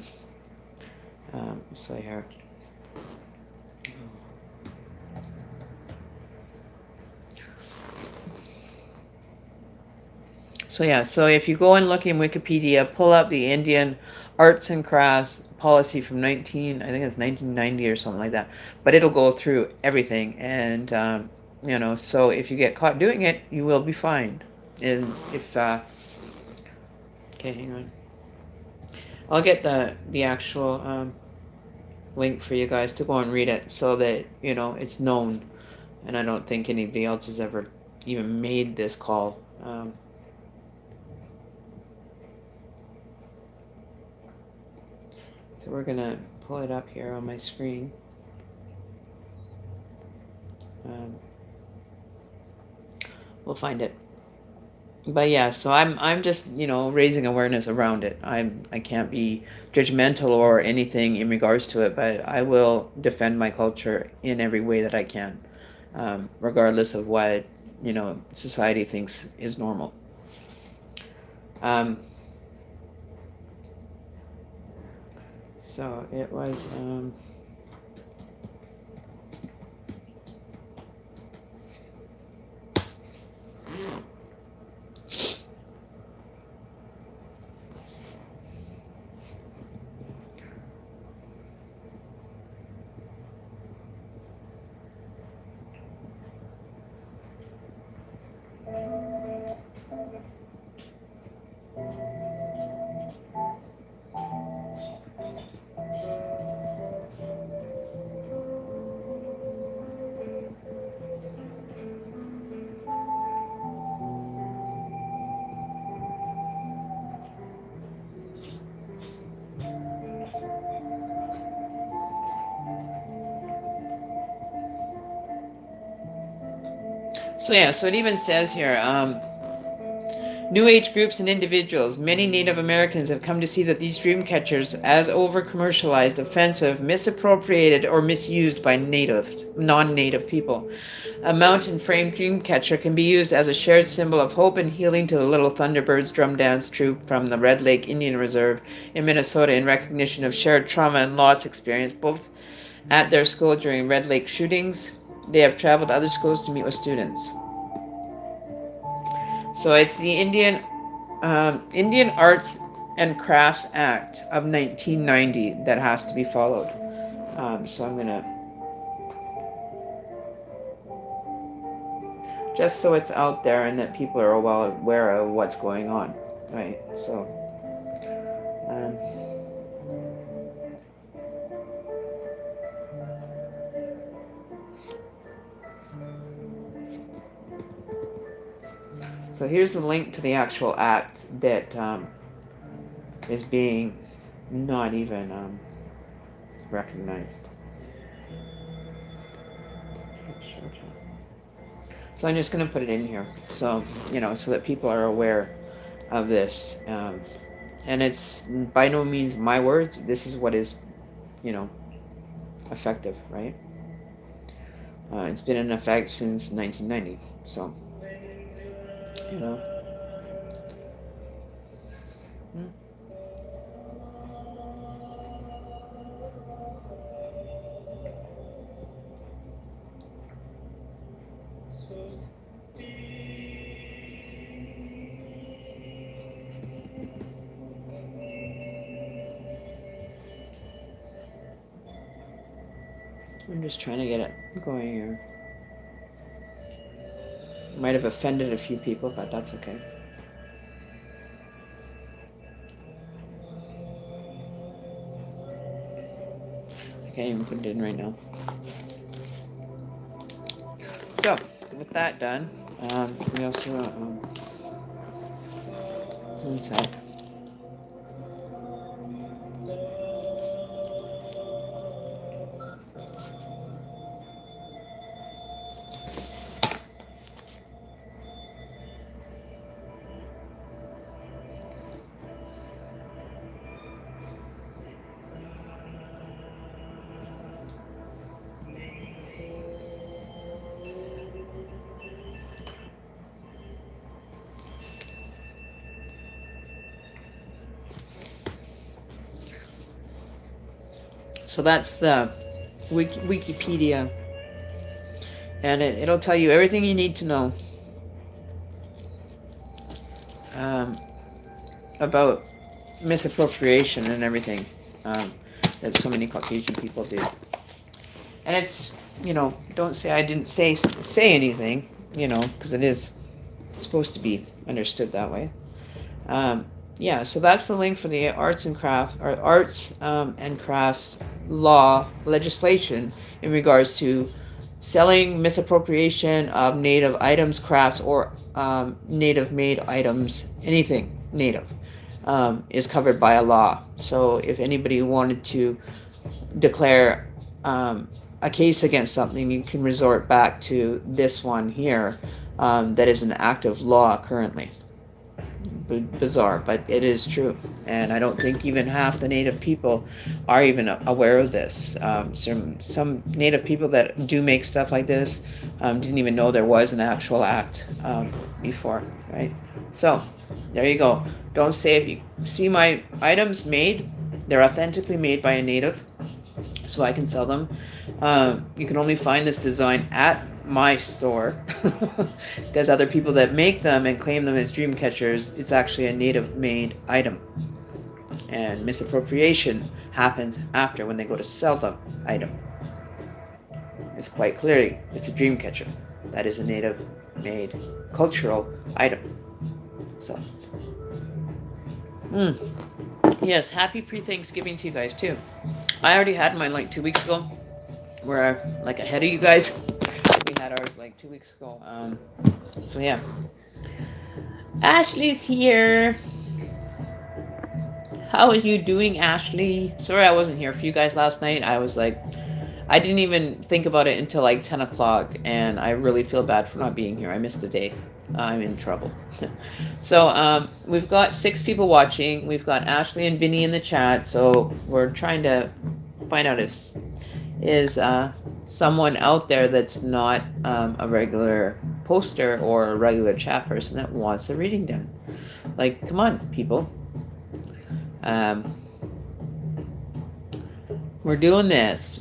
A: So here. So yeah, so if you go and look in Wikipedia, pull up the Indian arts and crafts policy from I think it's 1990 or something like that. But it'll go through everything, and so if you get caught doing it, you will be fined. And if okay, hang on, I'll get the actual link for you guys to go and read it, so that it's known. And I don't think anybody else has ever even made this call. So we're gonna pull it up here on my screen. We'll find it. But yeah, so I'm just raising awareness around it. I can't be judgmental or anything in regards to it, but I will defend my culture in every way that I can, regardless of what society thinks is normal. So it was. So yeah, so it even says here, New Age groups and individuals. Many Native Americans have come to see that these dream catchers as over-commercialized, offensive, misappropriated, or misused by non-native people. A mountain-framed dream catcher can be used as a shared symbol of hope and healing to the Little Thunderbirds drum dance troupe from the Red Lake Indian Reserve in Minnesota in recognition of shared trauma and loss experience both at their school during Red Lake shootings. They have traveled to other schools to meet with students. So it's the Indian Arts and Crafts Act of 1990 that has to be followed. So I'm gonna, just so it's out there and that people are well aware of what's going on, right? So. So here's the link to the actual act that is being not even recognized. So I'm just going to put it in here, so so that people are aware of this. And it's by no means my words. This is what is, effective, right? It's been in effect since 1990, so. I'm just trying to get it going here. Might have offended a few people, but that's okay. I can't even put it in right now. So, with that done, we also, one sec. So that's the Wikipedia, and it'll tell you everything you need to know um, about misappropriation and everything that so many Caucasian people do. And it's, don't say I didn't say anything, because it is supposed to be understood that way. Yeah, so that's the link for the arts and crafts law legislation in regards to selling misappropriation of native items, crafts, or native made items, anything native, is covered by a law. So if anybody wanted to declare a case against something, you can resort back to this one here that is an active law currently. Bizarre, but it is true, and I don't think even half the native people are even aware of this. Some native people that do make stuff like this didn't even know there was an actual act before, right? So there you go. Don't say, if you see my items made, they're authentically made by a native, so I can sell them. You can only find this design at my store because other people that make them and claim them as dream catchers, it's actually a native made item, and misappropriation happens after, when they go to sell the item. It's quite clearly, it's a dream catcher. That is a native made cultural item. So yes, happy pre-Thanksgiving to you guys too. I already had mine like 2 weeks ago. We're like ahead of you guys. We had ours like 2 weeks ago. So yeah. Ashley's here. How are you doing, Ashley? Sorry I wasn't here for you guys last night. I didn't even think about it until like 10 o'clock, and I really feel bad for not being here. I missed a day. I'm in trouble. So we've got 6 people watching. We've got Ashley and Vinny in the chat. So we're trying to find out if is someone out there that's not a regular poster or a regular chat person that wants a reading done. Like, come on, people. We're doing this.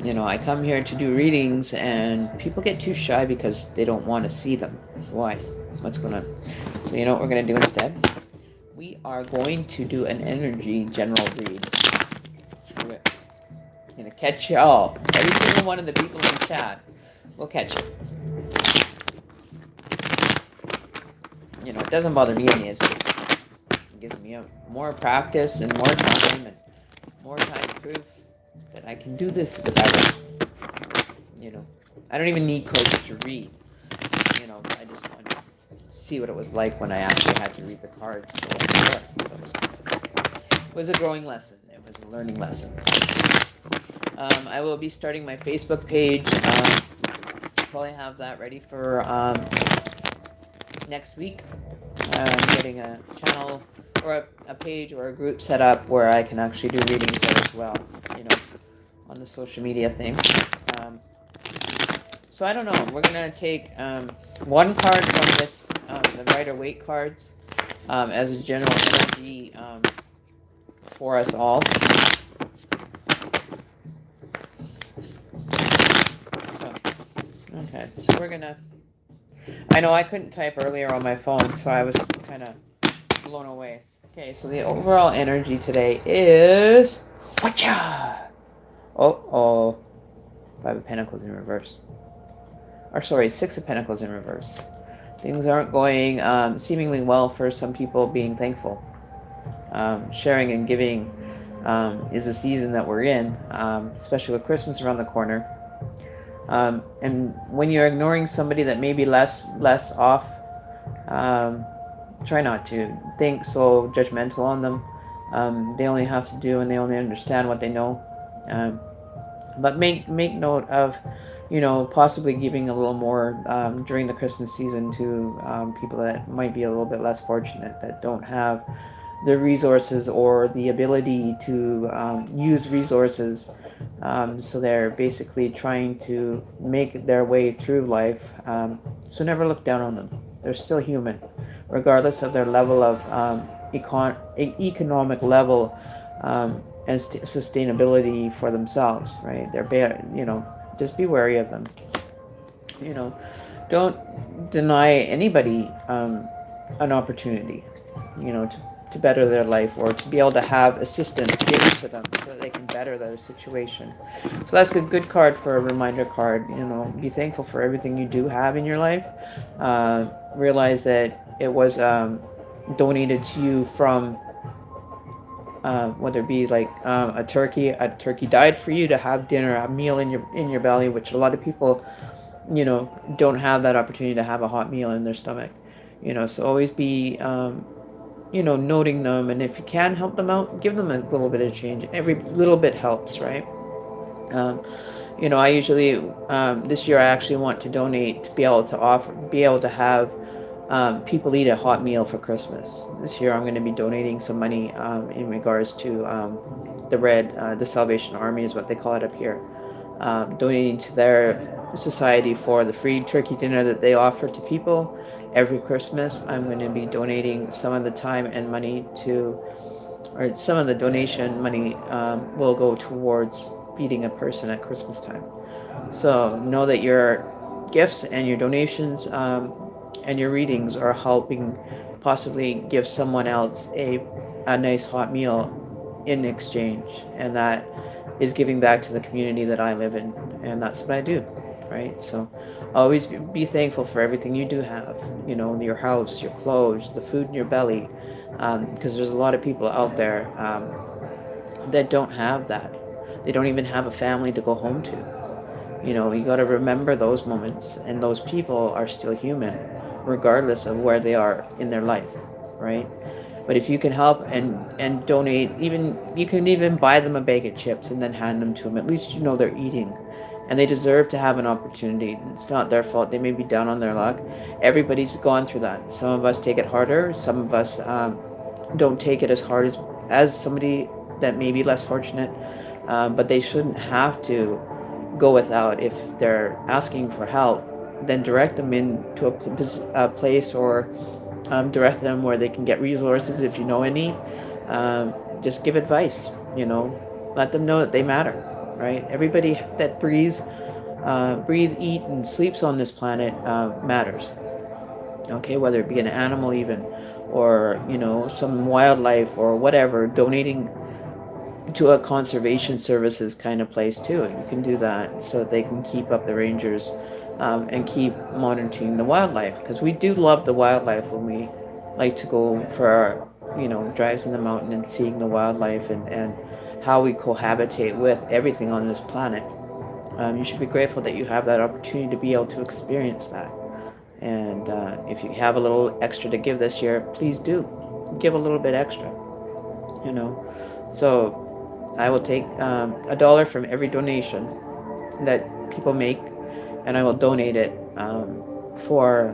A: I come here to do readings, and people get too shy because they don't want to see them. Why? What's going on? So you know what we're going to do instead? We are going to do an energy general read. Screw it. I'm going to catch you all. Every single one of the people in the chat will catch you. It doesn't bother me any. It's just, it gives me more practice and more time to prove that I can do this without it. I don't even need codes to read. I just want to see what it was like when I actually had to read the cards. It was a growing lesson. It was a learning lesson. I will be starting my Facebook page. Probably have that ready for next week. Getting a channel or a page or a group set up where I can actually do readings there as well, on the social media thing. So I don't know. We're going to take one card from this, the Rider-Waite cards, as a general energy for us all. Okay, so we're gonna... I know I couldn't type earlier on my phone, so I was kind of blown away. Okay, so the overall energy today is... Whatcha? Oh. 5 of Pentacles in reverse. Or sorry, 6 of Pentacles in reverse. Things aren't going seemingly well for some people being thankful. Sharing and giving is a season that we're in, especially with Christmas around the corner. And when you're ignoring somebody that may be less off, try not to think so judgmental on them. They only have to do, and they only understand what they know. But make note of, possibly giving a little more during the Christmas season to people that might be a little bit less fortunate, that don't have the resources or the ability to use resources. So they're basically trying to make their way through life. So never look down on them. They're still human, regardless of their level of economic level. and sustainability for themselves, right? Just be wary of them. You know, don't deny anybody an opportunity, to better their life, or to be able to have assistance given to them so that they can better their situation. So that's a good card for a reminder card. Be thankful for everything you do have in your life. Realize that it was donated to you from whether it be like a turkey. A turkey died for you to have dinner, a meal in your belly, which a lot of people don't have that opportunity to have a hot meal in their stomach. So always be noting them, and if you can help them out, give them a little bit of change. Every little bit helps, right? um, I usually this year I actually want to donate to be able to have people eat a hot meal for Christmas. This year I'm going to be donating some money in regards to the Salvation Army is what they call it up here, donating to their society for the free turkey dinner that they offer to people every Christmas. I'm going to be donating some of the time and money or some of the donation money will go towards feeding a person at Christmas time. So know that your gifts and your donations and your readings are helping possibly give someone else a nice hot meal in exchange. And that is giving back to the community that I live in. And that's what I do, right? So always be thankful for everything you do have, your house, your clothes, the food in your belly, because there's a lot of people out there that don't have that. They don't even have a family to go home to. You got to remember those moments, and those people are still human, regardless of where they are in their life, right? But if you can help and donate, even you can even buy them a bag of chips and then hand them to them. At least they're eating, and they deserve to have an opportunity. It's not their fault. They may be down on their luck. Everybody's gone through that. Some of us take it harder. Some of us don't take it as hard as somebody that may be less fortunate. But they shouldn't have to go without. If they're asking for help, then direct them into a place, or direct them where they can get resources if you know any. Just give advice, let them know that they matter, right? Everybody that breathe, eat, and sleeps on this planet matters. Okay, whether it be an animal even, or some wildlife or whatever. Donating to a conservation services kind of place too. You can do that so that they can keep up the rangers and keep monitoring the wildlife, because we do love the wildlife when we like to go for our drives in the mountain and seeing the wildlife, and how we cohabitate with everything on this planet. You should be grateful that you have that opportunity to be able to experience that. And if you have a little extra to give this year, please do give a little bit extra. So I will take $1 from every donation that people make, and I will donate it for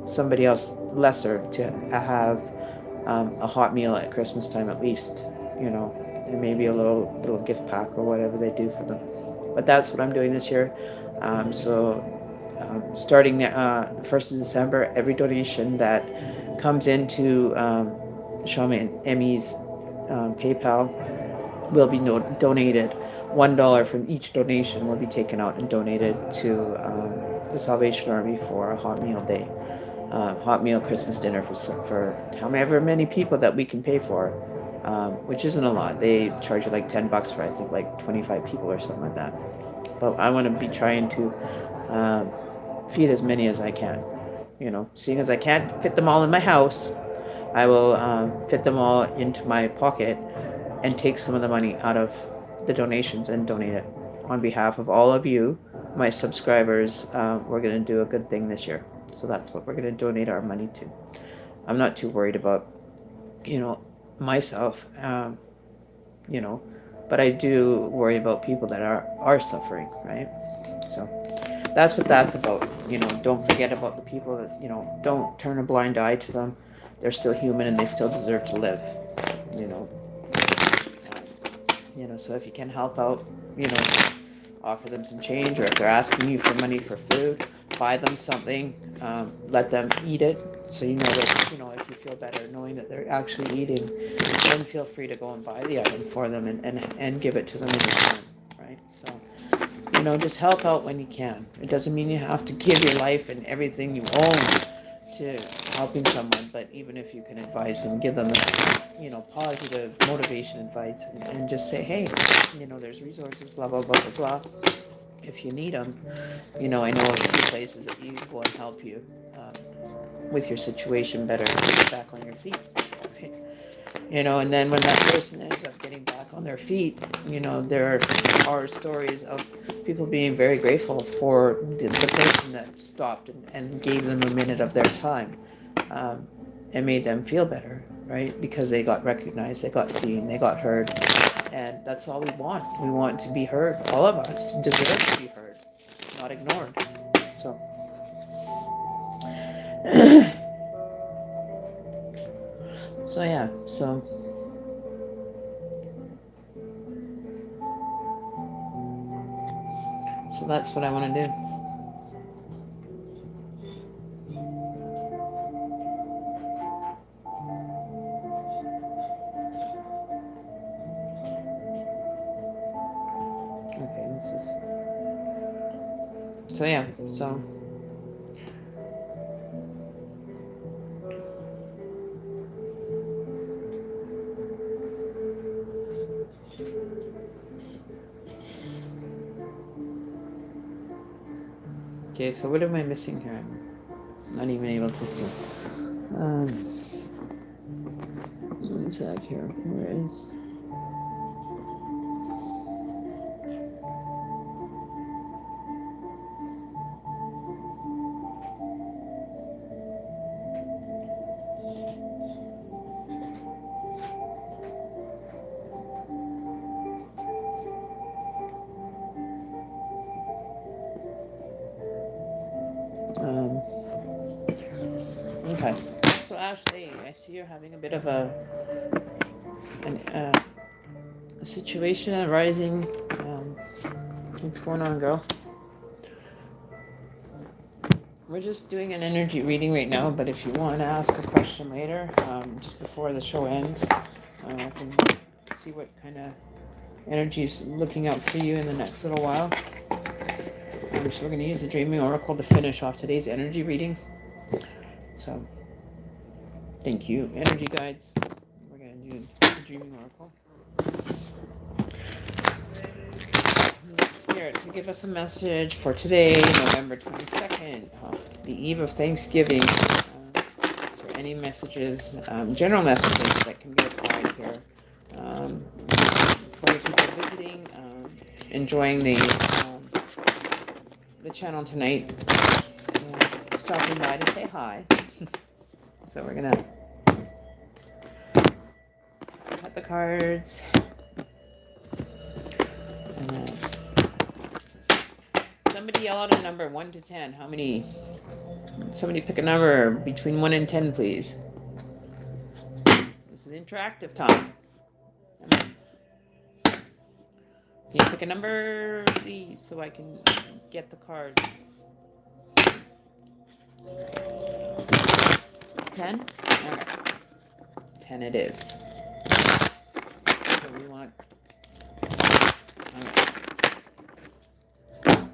A: somebody else lesser to have a hot meal at Christmas time at least, and maybe a little gift pack or whatever they do for them. But that's what I'm doing this year. Starting 1st of December, every donation that comes into Shama and Emmy's PayPal will be donated. $1 from each donation will be taken out and donated to the Salvation Army for a hot meal day, hot meal Christmas dinner for however many people that we can pay for, which isn't a lot. They charge you like $10 for I think like 25 people or something like that. But I want to be trying to feed as many as I can. Seeing as I can't fit them all in my house, I will fit them all into my pocket and take some of the money out of the donations and donate it on behalf of all of you, my subscribers. We're going to do a good thing this year. So that's what we're going to donate our money to. I'm not too worried about, myself, but I do worry about people that are suffering, right? So that's what that's about. Don't forget about the people that, don't turn a blind eye to them. They're still human and they still deserve to live, so if you can help out, offer them some change, or if they're asking you for money for food, buy them something, let them eat it, so you know that, if you feel better knowing that they're actually eating, then feel free to go and buy the item for them and give it to them in return, right? So, just help out when you can. It doesn't mean you have to give your life and everything you own to helping someone, but even if you can advise them, give them positive motivation advice, and just say, hey, there's resources, blah, blah, blah, blah, blah. If you need them, I know a few places that you can go and help you with your situation better, get back on your feet. Right? And then when that person ends up getting back on their feet, there are stories of people being very grateful for the person that stopped and gave them a minute of their time, and made them feel better, right? Because they got recognized, they got seen, they got heard. And that's all we want. We want to be heard. All of us deserve to be heard, not ignored. So, yeah. So that's what I want to do. So yeah, so okay, so what am I missing here? I'm not even able to see. One sec here. Where is... Okay. So Ashley, I see you're having a bit of a situation arising. What's going on, girl? We're just doing an energy reading right now, but if you want to ask a question later, just before the show ends, I can see what kind of energy is looking out for you in the next little while. So we're going to use the Dreaming Oracle to finish off today's energy reading. So, thank you, energy guides. We're going to do the Dreaming Oracle. Spirit, to give us a message for today, November 22nd, the eve of Thanksgiving. Is there any messages, general messages that can be applied here for the people visiting, enjoying the channel tonight, stopping by to say hi. So we're gonna cut the cards. And then somebody yell out a number 1 to 10. How many? Somebody pick a number between 1 and 10, please. This is interactive time. Can you pick a number, please, so I can get the card? 10? Okay. 10 it is. So we want... Okay. 1,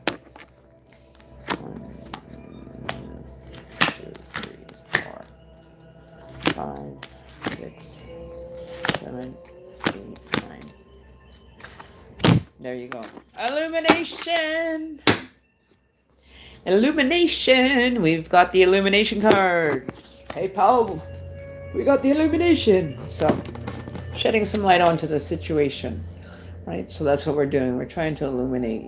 A: 2, 3, 4, 5, 6, 7, 8, 9. There you go. Illumination! Illumination! We've got the illumination card. Hey, pal. We got the illumination. So, shedding some light onto the situation. Right? So that's what we're doing. We're trying to illuminate,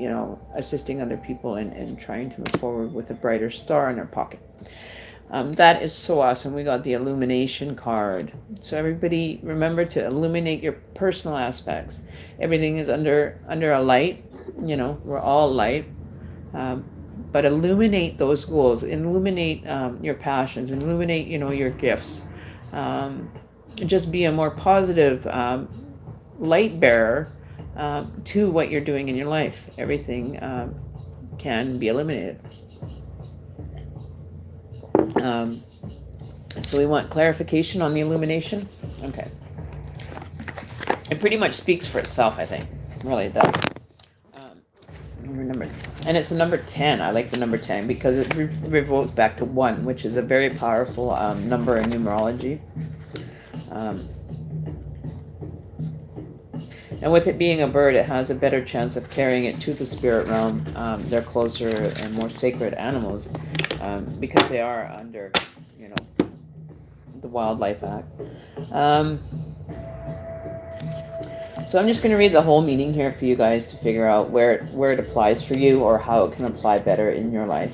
A: assisting other people and trying to move forward with a brighter star in our pocket. That is so awesome. We got the illumination card. So everybody remember to illuminate your personal aspects. Everything is under a light. We're all light. But illuminate those goals. Illuminate your passions. Illuminate, your gifts. Just be a more positive light bearer to what you're doing in your life. Everything can be eliminated. So we want clarification on the illumination. Okay. It pretty much speaks for itself, I think. Really, it does. Number, and it's the number 10. I like the number 10 because it revolts back to 1, which is a very powerful number in numerology. And with it being a bird, it has a better chance of carrying it to the spirit realm. They're closer and more sacred animals because they are under, the Wildlife Act. So I'm just going to read the whole meaning here for you guys to figure out where it applies for you or how it can apply better in your life.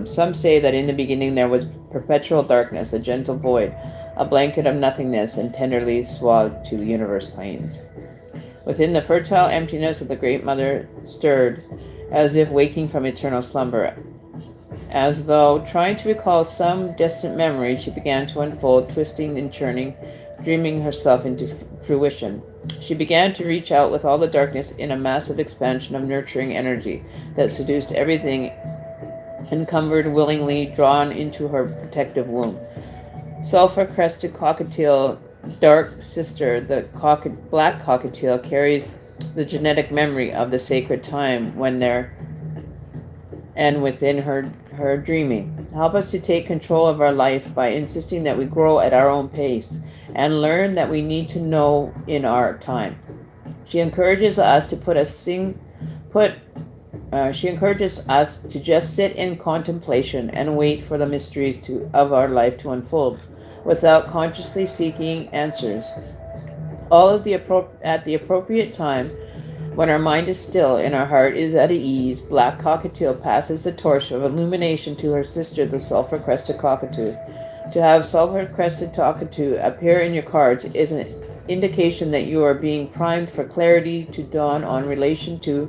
A: Some say that in the beginning there was perpetual darkness, a gentle void, a blanket of nothingness, and tenderly swathed to the universe planes. Within the fertile emptiness of the Great Mother stirred, as if waking from eternal slumber. As though trying to recall some distant memory, she began to unfold, twisting and churning, dreaming herself into fruition. She began to reach out with all the darkness in a massive expansion of nurturing energy that seduced everything encumbered, willingly drawn into her protective womb. Sulfur-crested cockatiel, dark sister, the black cockatiel carries the genetic memory of the sacred time when there and within her dreaming. Help us to take control of our life by insisting that we grow at our own pace and learn that we need to know in our time. She encourages us to she encourages us to just sit in contemplation and wait for the mysteries of our life to unfold, without consciously seeking answers. All of at the appropriate time, when our mind is still and our heart is at ease, Black Cockatiel passes the torch of illumination to her sister, the sulfur-crested cockatoo. To have sulfur-crested cockatoo appear in your cards is an indication that you are being primed for clarity to dawn on relation to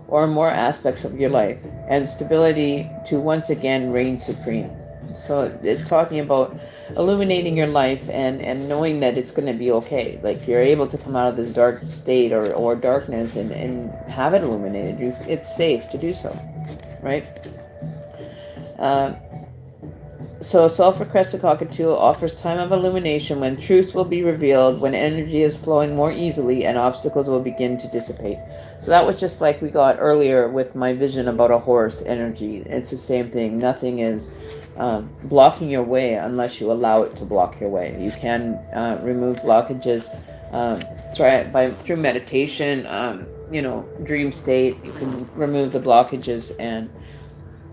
A: or more aspects of your life, and stability to once again reign supreme. So it's talking about illuminating your life and knowing that it's going to be okay. Like you're able to come out of this dark state or darkness and have it illuminated. It's safe to do so, right? So sulfur-crested cockatoo offers time of illumination when truths will be revealed, when energy is flowing more easily and obstacles will begin to dissipate. So that was just like we got earlier with my vision about a horse energy. It's the same thing. Nothing is blocking your way unless you allow it to block your way. You can remove blockages through meditation, dream state. You can remove the blockages and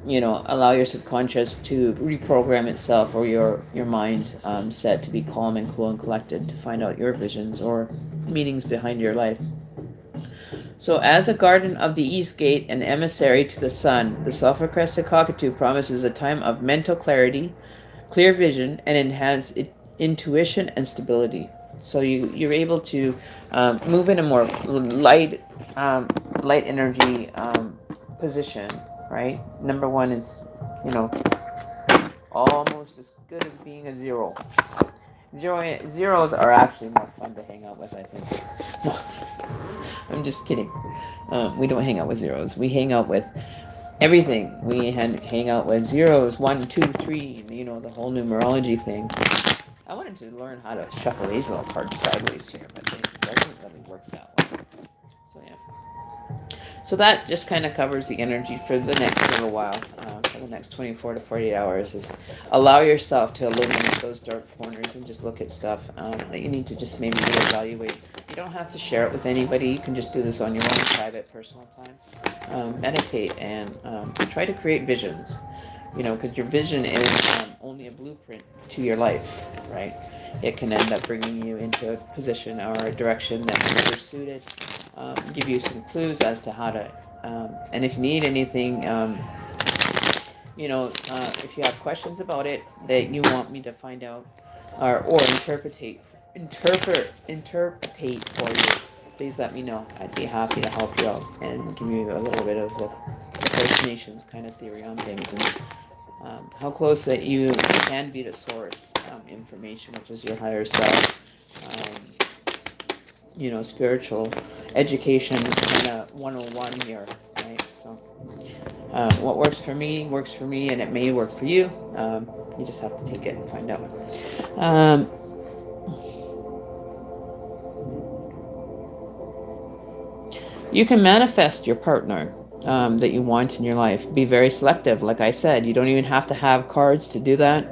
A: allow your subconscious to reprogram itself, or your mind set to be calm and cool and collected to find out your visions or meanings behind your life. So as a guardian of the East Gate and emissary to the sun, the sulfur-crested cockatoo promises a time of mental clarity, clear vision, and enhanced intuition and stability. So you're able to move in a more light energy position. Right? Number 1 is, almost as good as being a 0. Zeros are actually more fun to hang out with, I think. I'm just kidding. We don't hang out with zeros. We hang out with everything. We hang out with zeros, 1, 2, 3, the whole numerology thing. I wanted to learn how to shuffle these little cards sideways here, but it doesn't really work that way. So, yeah. So that just kind of covers the energy for the next little while, for the next 24 to 48 hours, is allow yourself to illuminate those dark corners and just look at stuff that you need to just maybe reevaluate. You don't have to share it with anybody. You can just do this on your own private, personal time. Meditate and try to create visions, because your vision is only a blueprint to your life, right? It can end up bringing you into a position or a direction that's better suited. Give you some clues as to how to, and if you need anything, if you have questions about it that you want me to find out or interpretate for you, please let me know. I'd be happy to help you out and give you a little bit of the First Nations kind of theory on things and how close that you can be to source information, which is your higher self. Spiritual education kind of 101 here. right? So what works for me, and it may work for you. You just have to take it and find out. Um, you can manifest your partner that you want in your life. Be very selective. Like I said, you don't even have to have cards to do that.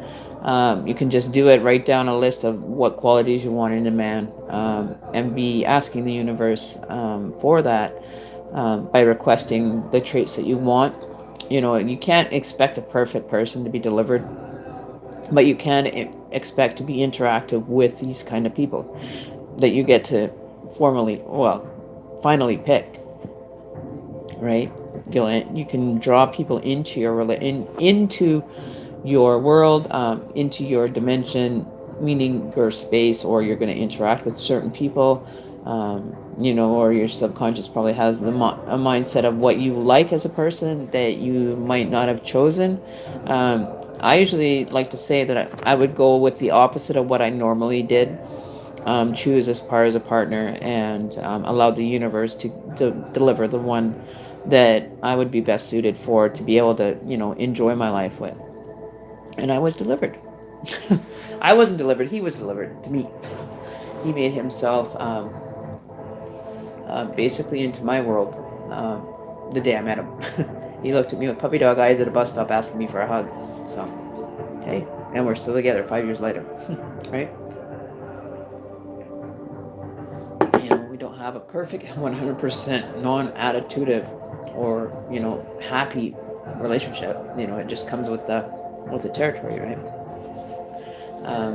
A: You can just do it. Write down a list of what qualities you want in a man, and be asking the universe for that by requesting the traits that you want. You know, you can't expect a perfect person to be delivered, but you can expect to be interactive with these kind of people that you get to finally pick, right? You can draw people into into your world, into your dimension, meaning your space, or you're going to interact with certain people, or your subconscious probably has a mindset of what you like as a person that you might not have chosen. I usually like to say that I would go with the opposite of what I normally did. Choose as far as a partner, and allow the universe to deliver the one that I would be best suited for, to be able to, enjoy my life with. And I was delivered. I wasn't delivered. He was delivered to me. He made himself basically into my world the day I met him. He looked at me with puppy dog eyes at a bus stop asking me for a hug. So, hey, and we're still together 5 years later, right? We don't have a perfect 100% non-attitude or, happy relationship. It just comes with the territory, right?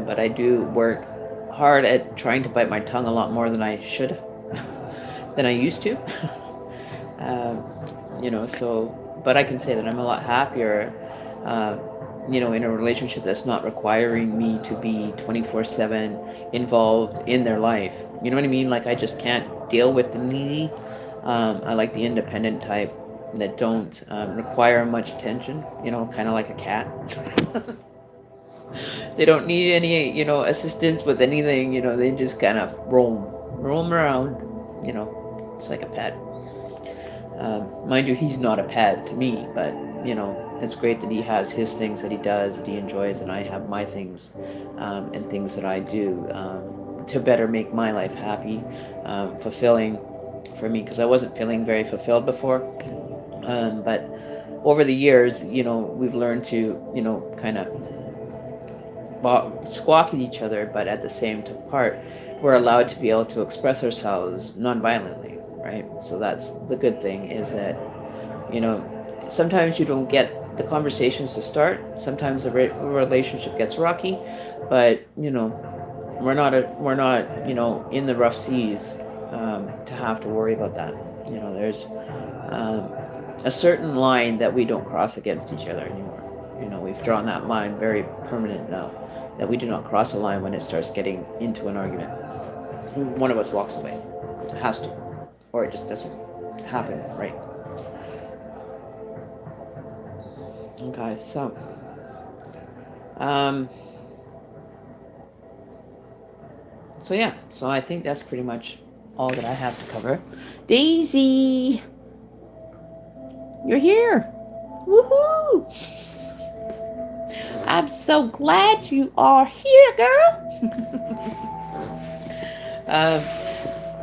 A: But I do work hard at trying to bite my tongue a lot more than I should, than I used to. But I can say that I'm a lot happier, in a relationship that's not requiring me to be 24/7 involved in their life. You know what I mean? Like, I just can't deal with the needy. I like the independent type that don't require much attention, kind of like a cat. They don't need any, assistance with anything, they just kind of roam around, it's like a pet. Mind you, he's not a pet to me, but, it's great that he has his things that he does, that he enjoys, and I have my things, and things that I do to better make my life happy, fulfilling for me, because I wasn't feeling very fulfilled before. But over the years, we've learned to, kind of squawk at each other, but at the same part, we're allowed to be able to express ourselves non-violently, right? So that's the good thing, is that, sometimes you don't get the conversations to start. Sometimes the relationship gets rocky, but, we're not in the rough seas to have to worry about that. There's a certain line that we don't cross against each other anymore. We've drawn that line very permanent now, that we do not cross a line when it starts getting into an argument. One of us walks away. It has to. Or it just doesn't happen, right? Okay, so yeah, so I think that's pretty much all that I have to cover. Daisy, you're here. Woohoo! I'm so glad you are here, girl.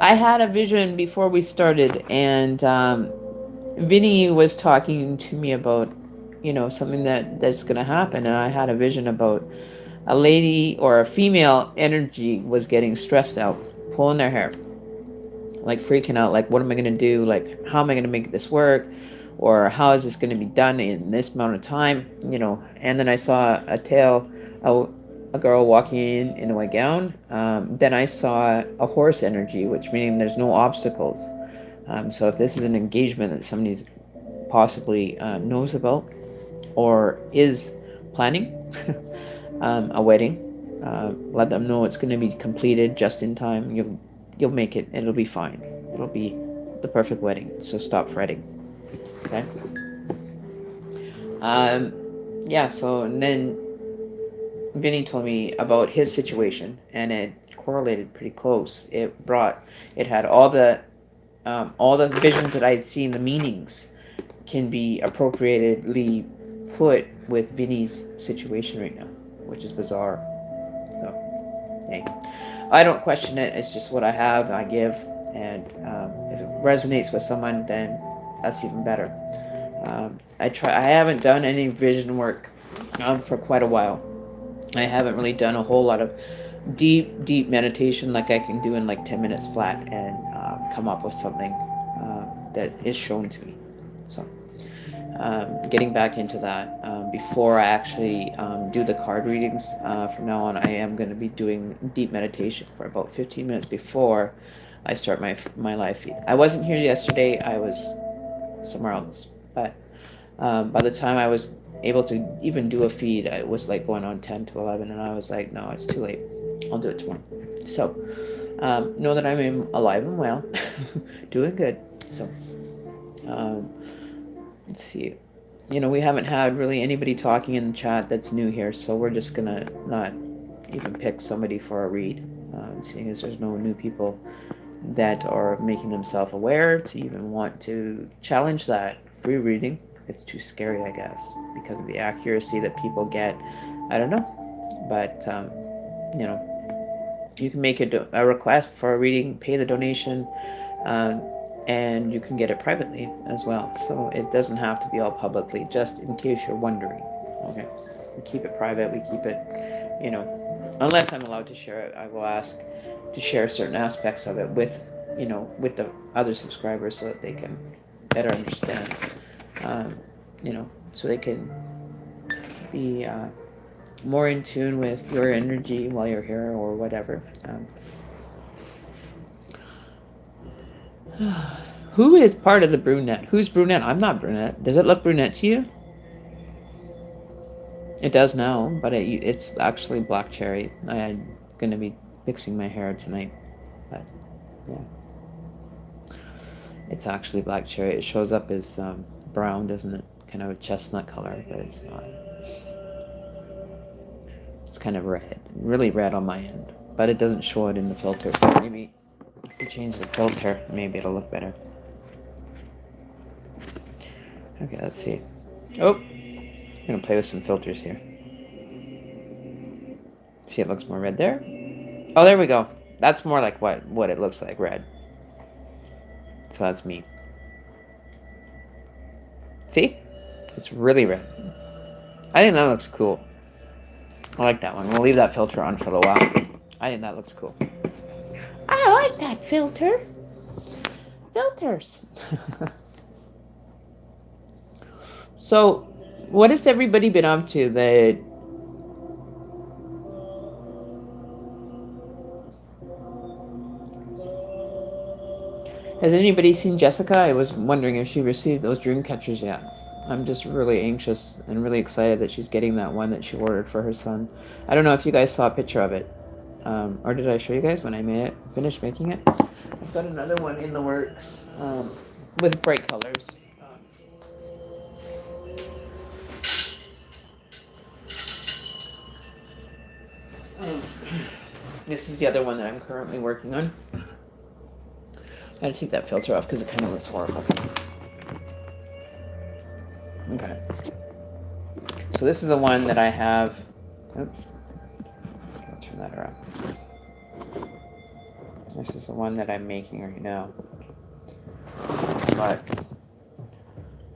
A: I had a vision before we started, and Vinny was talking to me about, something that's going to happen, and I had a vision about a lady or a female energy was getting stressed out, pulling their hair, like freaking out, like, what am I going to do? Like, how am I going to make this work? Or how is this going to be done in this amount of time? And then I saw a girl walking in a white gown. Then I saw a horse energy, which meaning there's no obstacles. So if this is an engagement that somebody's possibly knows about or is planning, a wedding, let them know it's going to be completed just in time. You'll make it. It'll be fine. It'll be the perfect wedding. So stop fretting. Okay. Yeah. So, and then Vinny told me about his situation, and it correlated pretty close. It had all the visions that I'd seen, the meanings, can be appropriately put with Vinny's situation right now, which is bizarre. So, hey, I don't question it. It's just what I have, I give, and if it resonates with someone, then that's even better. I haven't done any vision work for quite a while. I haven't really done a whole lot of deep meditation like I can do in like 10 minutes flat and come up with something that is shown to me. So getting back into that before I actually do the card readings from now on, I am going to be doing deep meditation for about 15 minutes before I start my live feed. I wasn't here yesterday. I was somewhere else, but by the time I was able to even do a feed, it was like going on 10 to 11, and I was like, no, it's too late. I'll do it tomorrow. So know that I'm alive and well, doing good. So let's see. We haven't had really anybody talking in the chat that's new here, so we're just gonna not even pick somebody for a read, seeing as there's no new people that are making themselves aware to even want to challenge that free reading. It's too scary, I guess, because of the accuracy that people get. I don't know, but you can make a request for a reading, pay the donation, and you can get it privately as well. So it doesn't have to be all publicly, just in case you're wondering. Okay, we keep it private. We keep it, unless I'm allowed to share it, I will ask to share certain aspects of it with the other subscribers so that they can better understand. So they can be more in tune with your energy while you're here or whatever. Who is part of the brunette? Who's brunette? I'm not brunette. Does it look brunette to you? It does now, but it's actually black cherry. I'm going to be fixing my hair tonight. But, yeah. It's actually black cherry. It shows up as brown, doesn't it? Kind of a chestnut color, but it's not. It's kind of red. Really red on my end. But it doesn't show it in the filter, so maybe if we change the filter, maybe it'll look better. Okay, let's see. Oh, I'm going to play with some filters here. See, it looks more red there. Oh, there we go. That's more like what it looks like, red. So that's me. See? It's really red. I think that looks cool. I like that one. We'll leave that filter on for a little while. I think that looks cool. I like that filter. Filters. So, what has everybody been up to that... Has anybody seen Jessica? I was wondering if she received those dream catchers yet. I'm just really anxious and really excited that she's getting that one that she ordered for her son. I don't know if you guys saw a picture of it. Or did I show you guys when I finished making it? I've got another one in the works with bright colors. This is the other one that I'm currently working on. I gotta take that filter off because it kind of looks horrible. Okay. So this is the one that I have. Oops. I'll turn that around. This is the one that I'm making right now. But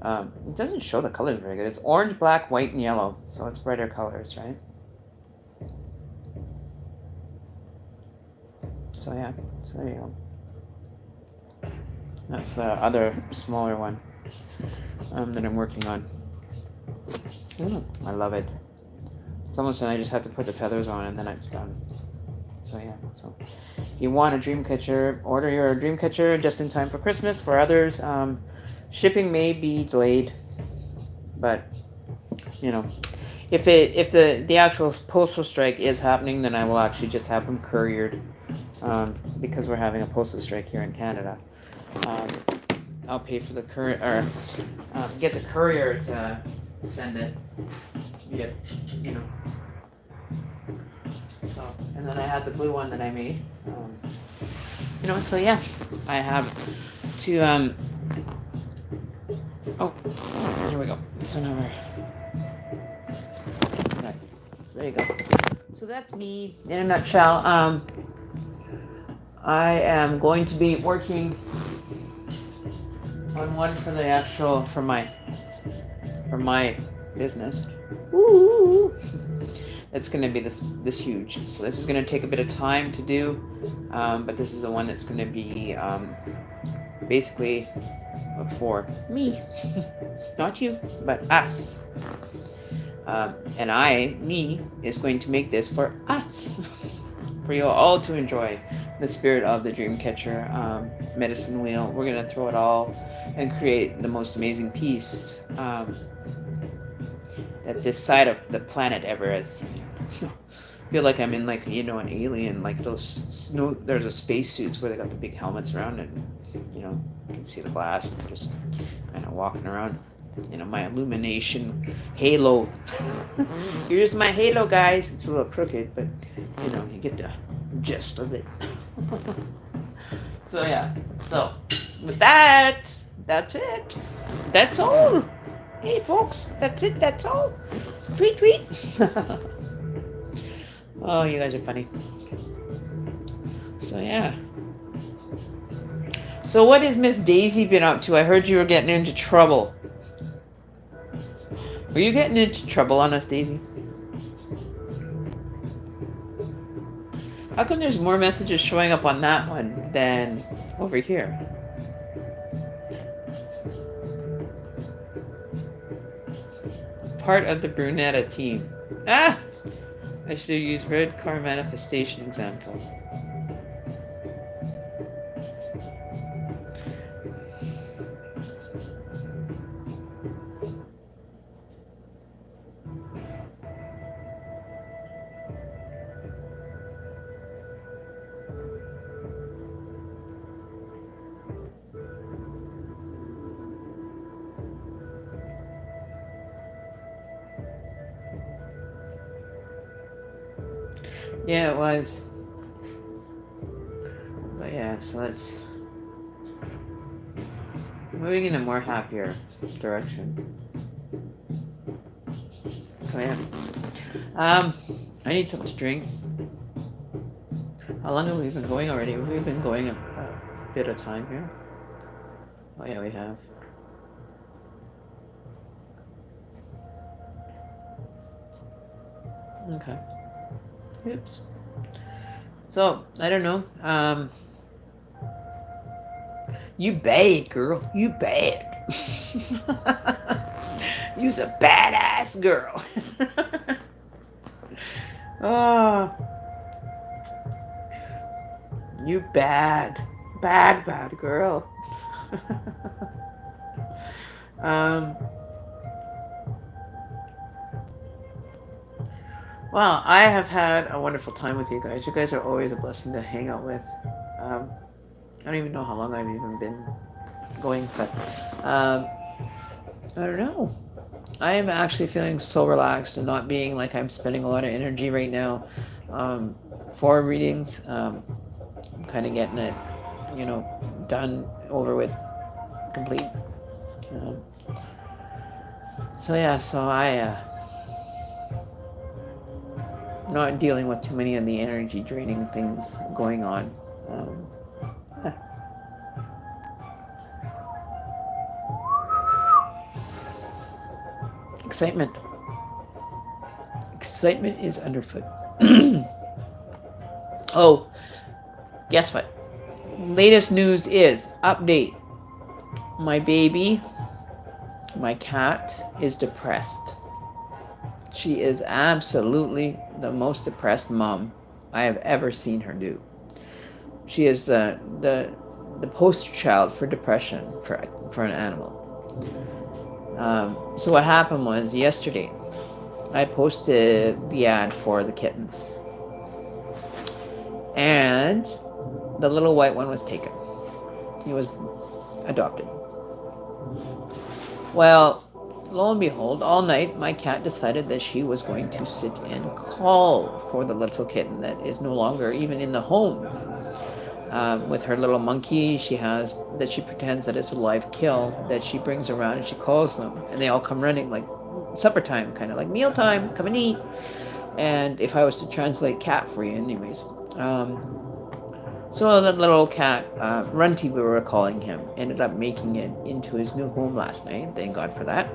A: it doesn't show the colors very good. It's orange, black, white, and yellow. So it's brighter colors, right? So yeah, so there you go. That's the other smaller one that I'm working on. Ooh, I love it. It's almost I just have to put the feathers on and then it's done. So yeah, so if you want a dream catcher, order your dream catcher just in time for Christmas. For others, shipping may be delayed, but if the actual postal strike is happening, then I will actually just have them couriered, because we're having a postal strike here in Canada. I'll pay for the get the courier to send it. So, and then I had the blue one that I made. So yeah, I have to Oh, here we go. So now we're... Okay. So there you go. So that's me in a nutshell. I am going to be working on one for the actual, for my business. Ooh. It's going to be this huge. So this is going to take a bit of time to do, but this is the one that's going to be basically for me, not you, but us. And me, is going to make this for us, for you all to enjoy. The spirit of the Dreamcatcher medicine wheel. We're going to throw it all and create the most amazing piece that this side of the planet ever has seen. I feel like I'm in like, an alien, like those there's a spacesuits where they got the big helmets around and, you can see the glass and just kind of walking around. My illumination halo. Here's my halo, guys. It's a little crooked, but, you get the gist of it. So, yeah. So, with that, that's it. That's all. Hey, folks, that's it. That's all. Tweet, tweet. Oh, you guys are funny. So, yeah. So, what has Miss Daisy been up to? I heard you were getting into trouble. Were you getting into trouble on us, Daisy? How come there's more messages showing up on that one than over here? Part of the Brunetta team. Ah! I should have used red car manifestation example. Yeah, it was. But yeah, so let's... moving in a more happier direction. So yeah. I need something to drink. How long have we been going already? We've been going a bit of time here. Oh yeah, we have. Okay. Oops. So, I don't know. You bad, girl. You bad. You's a badass girl. Oh. You bad. Bad girl. Well, I have had a wonderful time with you guys. You guys are always a blessing to hang out with. I don't even know how long I've even been going, but I don't know. I am actually feeling so relaxed and not being like I'm spending a lot of energy right now for readings. I'm kind of getting it, done, over with, complete. So yeah, so I not dealing with too many of the energy draining things going on. Excitement. Excitement is underfoot. Oh, guess what? Latest news is, update. My baby, my cat, is depressed. She is absolutely the most depressed mom I have ever seen her do. She is the poster child for depression for an animal. So what happened was, yesterday I posted the ad for the kittens, and the little white one was taken. He was adopted. Well, lo and behold, all night my cat decided that she was going to sit and call for the little kitten that is no longer even in the home. With her little monkey she has, that she pretends that it's a live kill, that she brings around and she calls them, and they all come running like supper time, kind of like meal time, come and eat. And if I was to translate cat for you, anyways. So that little cat, Runty we were calling him, ended up making it into his new home last night. Thank God for that.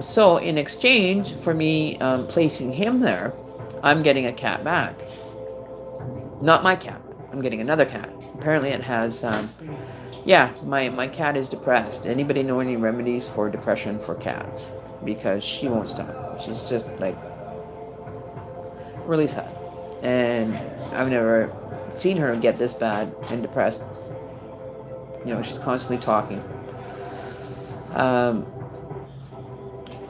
A: So in exchange for me placing him there, I'm getting a cat back. Not my cat. I'm getting another cat. Apparently it has, yeah, my cat is depressed. Anybody know any remedies for depression for cats? Because she won't stop. She's just like really sad. And I've never seen her get this bad and depressed. You know, she's constantly talking.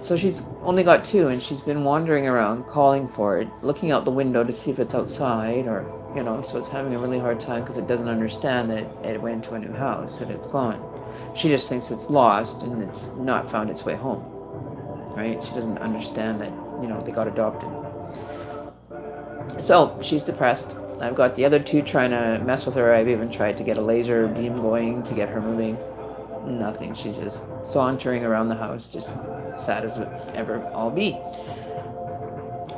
A: So she's only got two, and she's been wandering around calling for it, looking out the window to see if it's outside, or, you know, so it's having a really hard time because it doesn't understand that it went to a new house, that it's gone. She just thinks it's lost and it's not found its way home, right? She doesn't understand that, you know, they got adopted. So she's depressed. I've got the other two trying to mess with her. I've even tried to get a laser beam going to get her moving. Nothing. She's just sauntering around the house, just sad as it ever all be.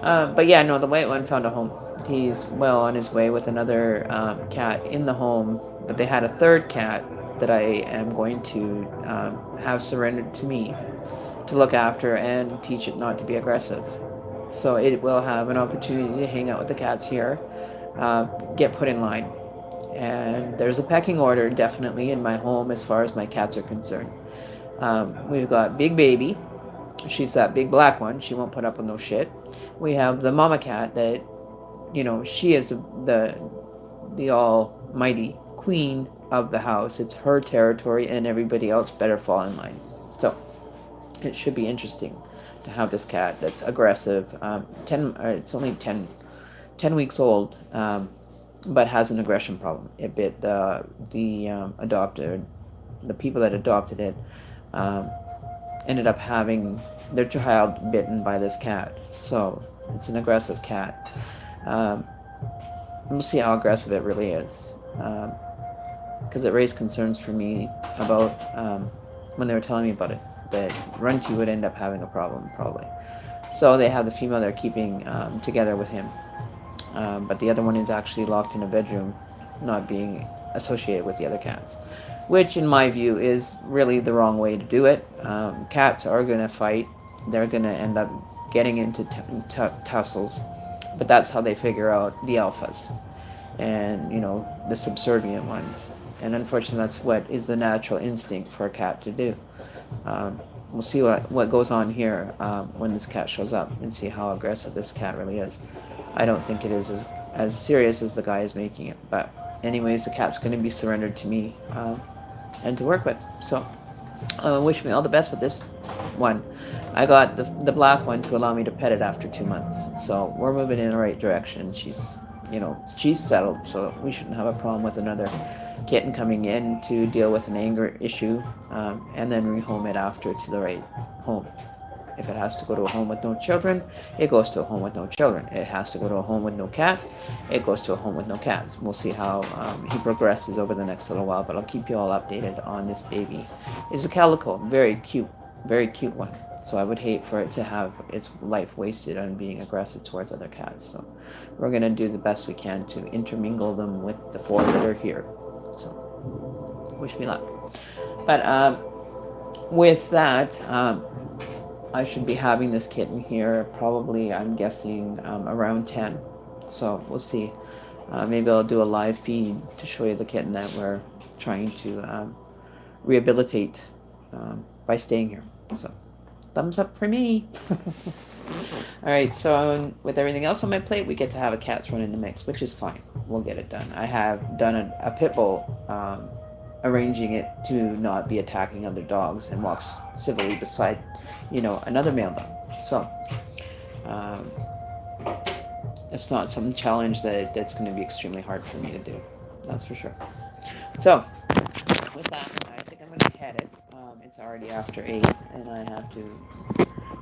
A: But yeah, no, the white one found a home. He's well on his way with another cat in the home, but they had a third cat that I am going to have surrendered to me to look after and teach it not to be aggressive. So it will have an opportunity to hang out with the cats here, get put in line. And there's a pecking order definitely in my home as far as my cats are concerned. We've got Big Baby. She's that big black one. She won't put up with no shit. We have the mama cat that, you know, she is the almighty queen of the house. It's her territory, and everybody else better fall in line. So it should be interesting to have this cat that's aggressive. It's only 10 weeks old, but has an aggression problem. It bit the people that adopted it, ended up having their child bitten by this cat. So it's an aggressive cat. We'll see how aggressive it really is, because it raised concerns for me about when they were telling me about it, that Runty would end up having a problem probably. So they have the female they're keeping together with him, but the other one is actually locked in a bedroom, not being associated with the other cats, which in my view is really the wrong way to do it. Cats are going to fight. They're going to end up getting into tussles, but that's how they figure out the alphas and, you know, the subservient ones. And unfortunately that's what is the natural instinct for a cat to do. We'll see what goes on here when this cat shows up, and see how aggressive this cat really is. I don't think it is as serious as the guy is making it, but anyways, the cat's going to be surrendered to me and to work with. So wish me all the best with this one. I got the black one to allow me to pet it after 2 months, so we're moving in the right direction. She's settled, so we shouldn't have a problem with another kitten coming in to deal with an anger issue, and then rehome it after to the right home. If it has to go to a home with no children, it goes to a home with no children. It has to go to a home with no cats, it goes to a home with no cats. We'll see how he progresses over the next little while, but I'll keep you all updated on this baby. It's a calico, very cute one. So I would hate for it to have its life wasted on being aggressive towards other cats. So we're going to do the best we can to intermingle them with the 4 that are here. So wish me luck. But with that, I should be having this kitten here probably, I'm guessing, around 10. So we'll see. Maybe I'll do a live feed to show you the kitten that we're trying to rehabilitate by staying here. So thumbs up for me. All right, so with everything else on my plate, we get to have a cat thrown in the mix, which is fine. We'll get it done. I have done a pit bull, arranging it to not be attacking other dogs and walks civilly beside, another male dog. So it's not some challenge that's going to be extremely hard for me to do. That's for sure. So with that, I think I'm going to head it. It's already after 8, and I have to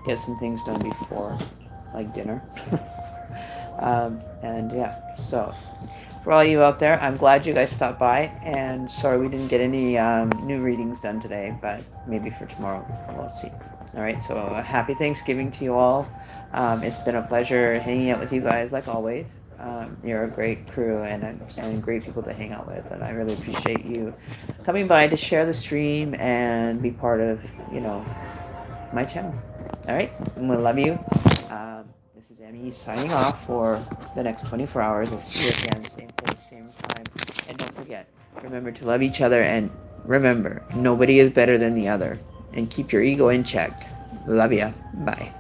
A: get some things done before, like dinner. And yeah, so For all you out there, I'm glad you guys stopped by, and sorry we didn't get any new readings done today, but maybe for tomorrow, we'll see. All right, so happy Thanksgiving to you all. It's been a pleasure hanging out with you guys, like always. You're a great crew and great people to hang out with, and I really appreciate you coming by to share the stream and be part of, my channel. All right, and we love you. This is Annie signing off for the next 24 hours. I'll see you again, same place, same time. And don't forget, remember to love each other, and remember, nobody is better than the other. And keep your ego in check. Love ya. Bye.